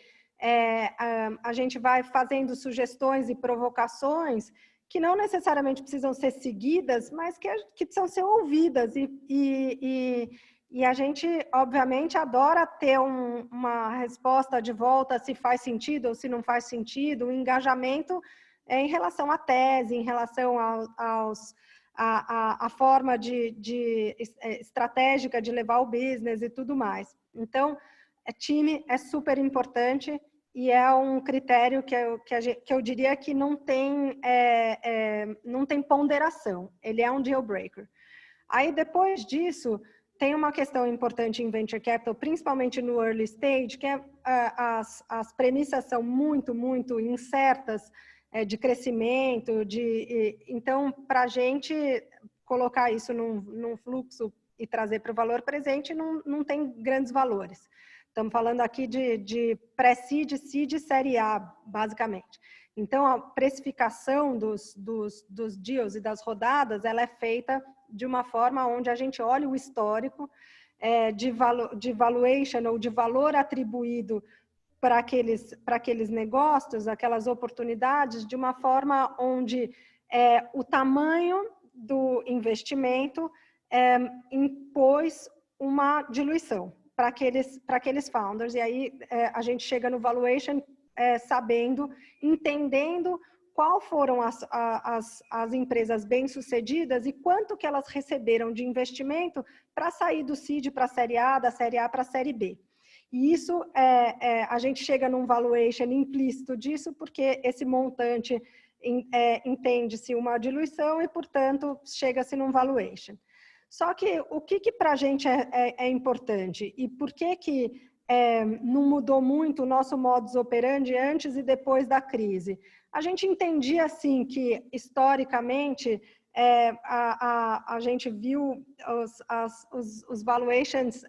a gente vai fazendo sugestões e provocações que não necessariamente precisam ser seguidas, mas que precisam ser ouvidas. E a gente, obviamente, adora ter uma resposta de volta se faz sentido ou se não faz sentido, um engajamento em relação à tese, em relação a forma estratégica de levar o business e tudo mais. Então, time é super importante e é um critério que eu diria que não tem ponderação, ele é um deal breaker. Aí, depois disso, tem uma questão importante em Venture Capital, principalmente no early stage, que as premissas são muito, muito incertas, de crescimento, então, para a gente colocar isso num fluxo e trazer para o valor presente, não tem grandes valores. Estamos falando aqui de pré-seed, seed e série A, basicamente. Então, a precificação dos deals e das rodadas, ela é feita de uma forma onde a gente olha o histórico de valuation ou de valor atribuído para aqueles negócios, aquelas oportunidades, de uma forma onde o tamanho do investimento impôs uma diluição para aqueles founders. E aí a gente chega no valuation entendendo qual foram as empresas bem-sucedidas e quanto que elas receberam de investimento para sair do seed para a série A, da série A para a série B. E isso, a gente chega num valuation implícito disso, porque esse montante entende-se uma diluição e, portanto, chega-se num valuation. Só que o que para a gente é importante e por que não mudou muito o nosso modus operandi antes e depois da crise? A gente entendia, assim, que, historicamente, a gente viu os valuations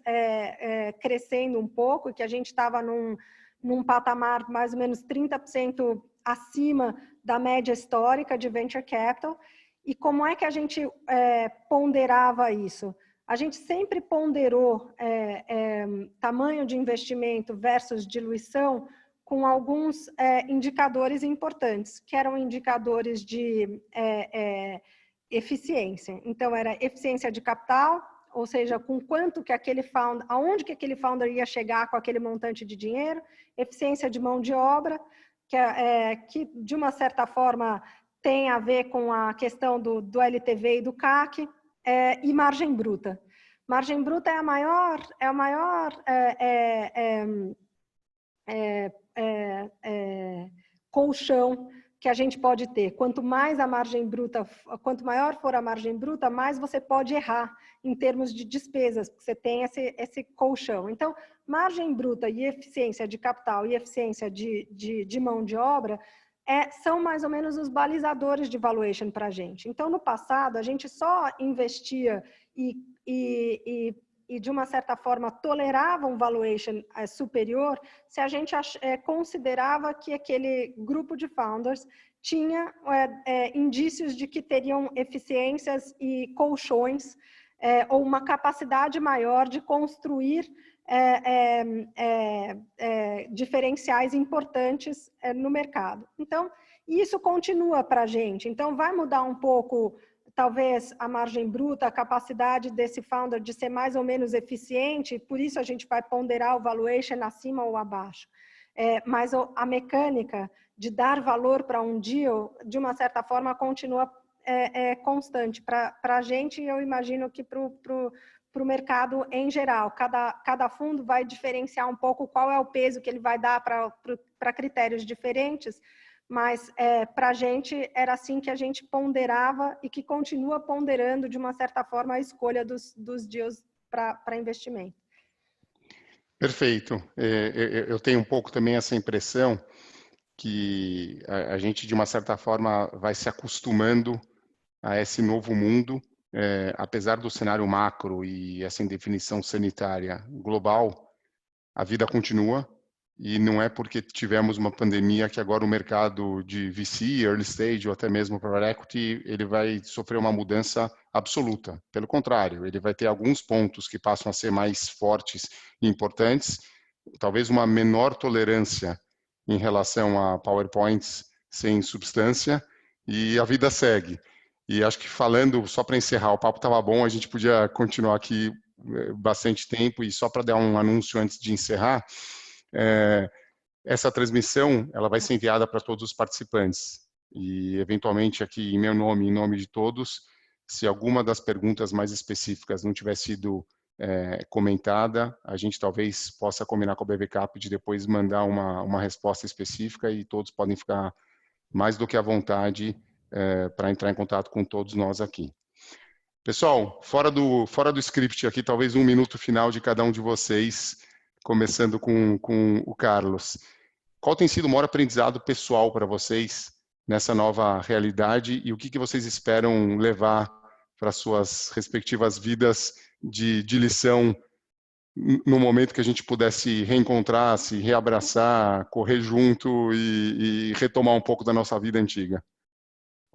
crescendo um pouco, e que a gente estava num patamar mais ou menos 30% acima da média histórica de venture capital. E como é que a gente ponderava isso? A gente sempre ponderou tamanho de investimento versus diluição com alguns indicadores importantes, que eram indicadores de eficiência. Então, era eficiência de capital, ou seja, com quanto que aquele founder, aonde que aquele founder ia chegar com aquele montante de dinheiro, eficiência de mão de obra, que de uma certa forma tem a ver com a questão do LTV e do CAC, e margem bruta. Margem bruta é a maior colchão que a gente pode ter. Quanto mais a margem bruta, quanto maior for a margem bruta, mais você pode errar em termos de despesas, porque você tem esse colchão. Então, margem bruta e eficiência de capital e eficiência de mão de obra são mais ou menos os balizadores de valuation para a gente. Então, no passado, a gente só investia e de uma certa forma tolerava um valuation superior se a gente considerava que aquele grupo de founders tinha indícios de que teriam eficiências e colchões ou uma capacidade maior de construir diferenciais importantes no mercado. Então, isso continua para a gente. Então, vai mudar um pouco, talvez, a margem bruta, a capacidade desse founder de ser mais ou menos eficiente, por isso a gente vai ponderar o valuation acima ou abaixo. Mas a mecânica de dar valor para um deal, de uma certa forma, continua constante. Para a gente, eu imagino que para o mercado em geral. Cada fundo vai diferenciar um pouco qual é o peso que ele vai dar para critérios diferentes, mas para a gente era assim que a gente ponderava e que continua ponderando, de uma certa forma, a escolha dos deals para investimento. Perfeito. Eu tenho um pouco também essa impressão que a gente, de uma certa forma, vai se acostumando a esse novo mundo, apesar do cenário macro e essa indefinição sanitária global, a vida continua e não é porque tivemos uma pandemia que agora o mercado de VC, early stage ou até mesmo private equity, ele vai sofrer uma mudança absoluta. Pelo contrário, ele vai ter alguns pontos que passam a ser mais fortes e importantes, talvez uma menor tolerância em relação a PowerPoints sem substância, e a vida segue. E acho que falando, só para encerrar, o papo estava bom, a gente podia continuar aqui bastante tempo, e só para dar um anúncio antes de encerrar, essa transmissão ela vai ser enviada para todos os participantes. E, eventualmente, aqui em meu nome, em nome de todos, se alguma das perguntas mais específicas não tiver sido comentada, a gente talvez possa combinar com a BVCap de depois mandar uma resposta específica e todos podem ficar mais do que à vontade para entrar em contato com todos nós aqui. Pessoal, fora do script aqui, talvez um minuto final de cada um de vocês, começando com o Carlos. Qual tem sido o maior aprendizado pessoal para vocês nessa nova realidade e o que vocês esperam levar para suas respectivas vidas de lição no momento que a gente pudesse reencontrar, se reabraçar, correr junto e retomar um pouco da nossa vida antiga?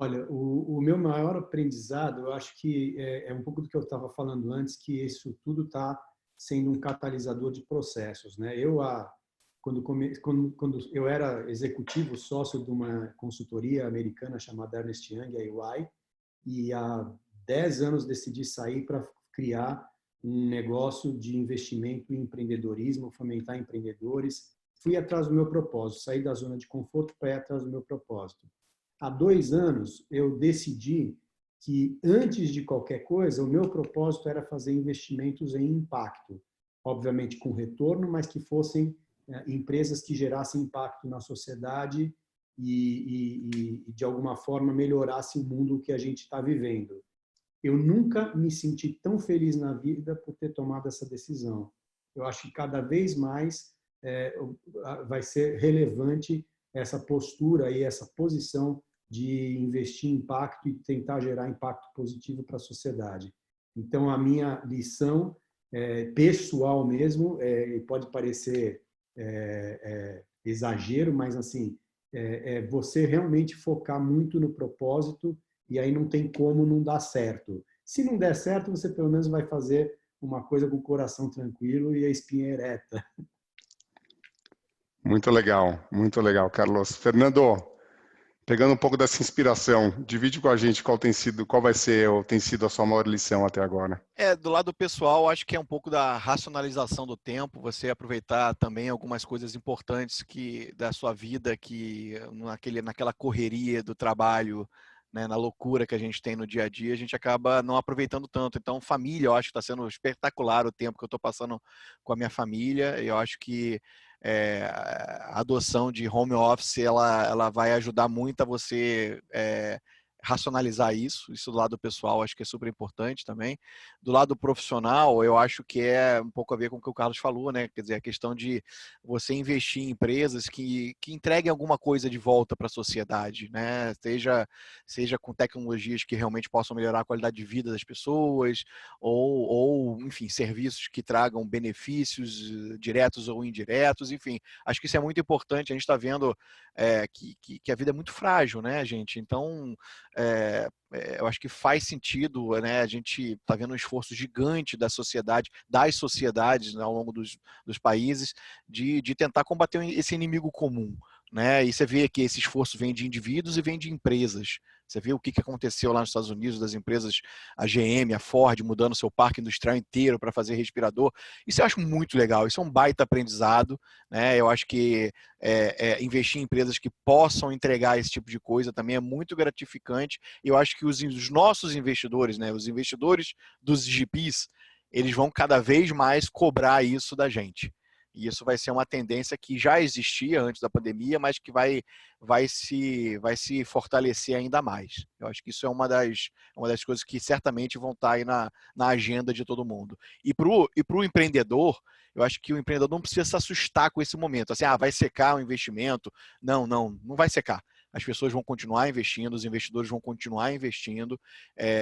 Olha, o meu maior aprendizado, eu acho que é um pouco do que eu estava falando antes, que isso tudo está sendo um catalisador de processos, né? Quando eu era executivo sócio de uma consultoria americana chamada Ernst Young, a EY, e há 10 anos decidi sair para criar um negócio de investimento em empreendedorismo, fomentar empreendedores. Fui atrás do meu propósito, saí da zona de conforto para ir atrás do meu propósito. Há 2 anos, eu decidi que, antes de qualquer coisa, o meu propósito era fazer investimentos em impacto. Obviamente com retorno, mas que fossem empresas que gerassem impacto na sociedade e de alguma forma, melhorassem o mundo que a gente está vivendo. Eu nunca me senti tão feliz na vida por ter tomado essa decisão. Eu acho que cada vez mais vai ser relevante essa postura e essa posição de investir em impacto e tentar gerar impacto positivo para a sociedade. Então, a minha lição pessoal mesmo, pode parecer exagero, mas assim, você realmente focar muito no propósito e aí não tem como não dar certo. Se não der certo, você pelo menos vai fazer uma coisa com o coração tranquilo e a espinha ereta. Muito legal, Carlos. Fernando, pegando um pouco dessa inspiração, divide com a gente qual tem sido a sua maior lição até agora. Do lado pessoal, acho que é um pouco da racionalização do tempo, você aproveitar também algumas coisas importantes da sua vida, que naquela correria do trabalho, né, na loucura que a gente tem no dia a dia, a gente acaba não aproveitando tanto. Então, família, eu acho que está sendo espetacular o tempo que eu estou passando com a minha família. Eu acho que a adoção de home office ela vai ajudar muito a você racionalizar isso do lado pessoal, acho que é super importante também. Do lado profissional, eu acho que é um pouco a ver com o que o Carlos falou, né? Quer dizer, a questão de você investir em empresas que entreguem alguma coisa de volta para a sociedade, né? Seja com tecnologias que realmente possam melhorar a qualidade de vida das pessoas, ou enfim, serviços que tragam benefícios diretos ou indiretos, enfim. Acho que isso é muito importante. A gente está vendo que a vida é muito frágil, né, gente? Então, eu acho que faz sentido, né? A gente está vendo um esforço gigante das sociedades, né, ao longo dos países de tentar combater esse inimigo comum, né? E você vê que esse esforço vem de indivíduos e vem de empresas. Você vê o que aconteceu lá nos Estados Unidos, das empresas, a GM, a Ford, mudando seu parque industrial inteiro para fazer respirador. Isso eu acho muito legal, isso é um baita aprendizado, né? Eu acho que investir em empresas que possam entregar esse tipo de coisa também é muito gratificante. E eu acho que os nossos investidores, né, os investidores dos GPs, eles vão cada vez mais cobrar isso da gente. E isso vai ser uma tendência que já existia antes da pandemia, mas que vai se fortalecer ainda mais. Eu acho que isso é uma das coisas que certamente vão estar aí na agenda de todo mundo. E pro empreendedor, eu acho que o empreendedor não precisa se assustar com esse momento. Assim, vai secar o investimento. Não vai secar. As pessoas vão continuar investindo, os investidores vão continuar investindo.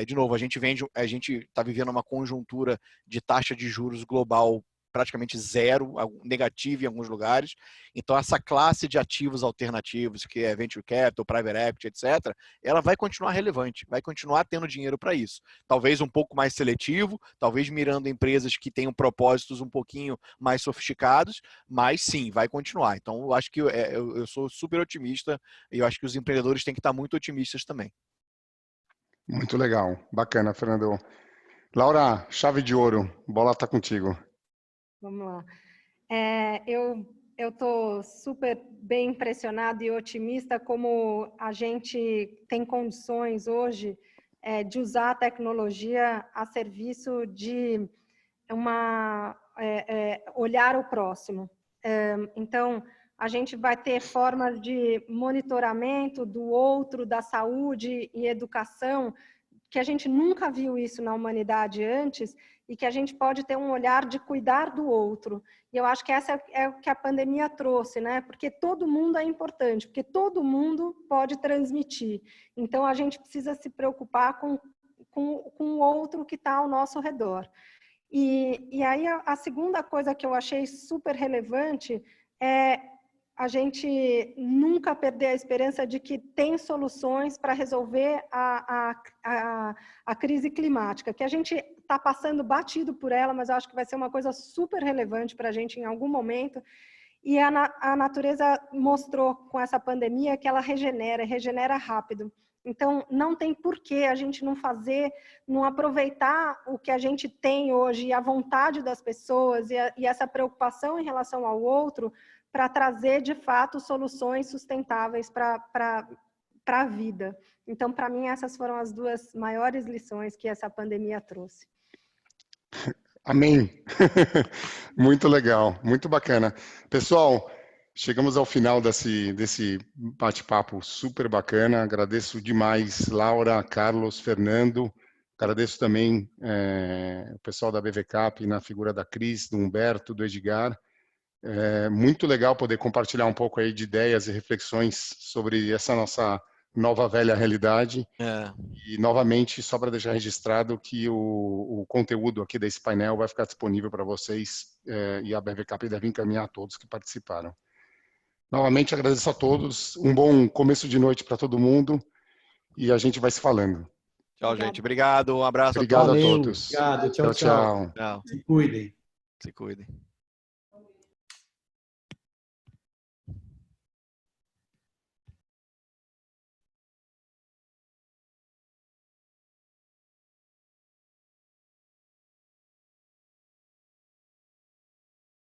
De novo, a gente está vivendo uma conjuntura de taxa de juros global praticamente zero, negativo em alguns lugares. Então, essa classe de ativos alternativos, que é Venture Capital, Private Equity, etc., ela vai continuar relevante, vai continuar tendo dinheiro para isso. Talvez um pouco mais seletivo, talvez mirando empresas que tenham propósitos um pouquinho mais sofisticados, mas sim, vai continuar. Então, eu acho que eu sou super otimista e eu acho que os empreendedores têm que estar muito otimistas também. Muito legal, bacana, Fernando. Laura, chave de ouro, bola está contigo. Vamos lá. Eu estou super bem impressionada e otimista como a gente tem condições hoje de usar a tecnologia a serviço de olhar o próximo. Então, a gente vai ter formas de monitoramento do outro, da saúde e educação, que a gente nunca viu isso na humanidade antes, e que a gente pode ter um olhar de cuidar do outro. E eu acho que essa é o que a pandemia trouxe, né? Porque todo mundo é importante, porque todo mundo pode transmitir. Então, a gente precisa se preocupar com o outro que está ao nosso redor. E aí, a segunda coisa que eu achei super relevante é a gente nunca perder a esperança de que tem soluções para resolver a crise climática, que a gente está passando batido por ela, mas eu acho que vai ser uma coisa super relevante para a gente em algum momento. E a natureza mostrou com essa pandemia que ela regenera rápido. Então, não tem por que a gente não aproveitar o que a gente tem hoje e a vontade das pessoas e essa preocupação em relação ao outro para trazer, de fato, soluções sustentáveis para a vida. Então, para mim, essas foram as duas maiores lições que essa pandemia trouxe. Amém. Muito legal, muito bacana. Pessoal, chegamos ao final desse bate-papo super bacana. Agradeço demais, Laura, Carlos, Fernando. Agradeço também o pessoal da BVCap, na figura da Cris, do Humberto, do Edgar. Muito legal poder compartilhar um pouco aí de ideias e reflexões sobre essa nossa nova velha realidade. E, novamente, só para deixar registrado que o conteúdo aqui desse painel vai ficar disponível para vocês e a BVCap deve encaminhar a todos que participaram. Novamente, agradeço a todos. Um bom começo de noite para todo mundo e a gente vai se falando. Tchau, gente. Obrigado. Um abraço a todos. Obrigado. Tchau. Tchau. Se cuidem. Se cuidem.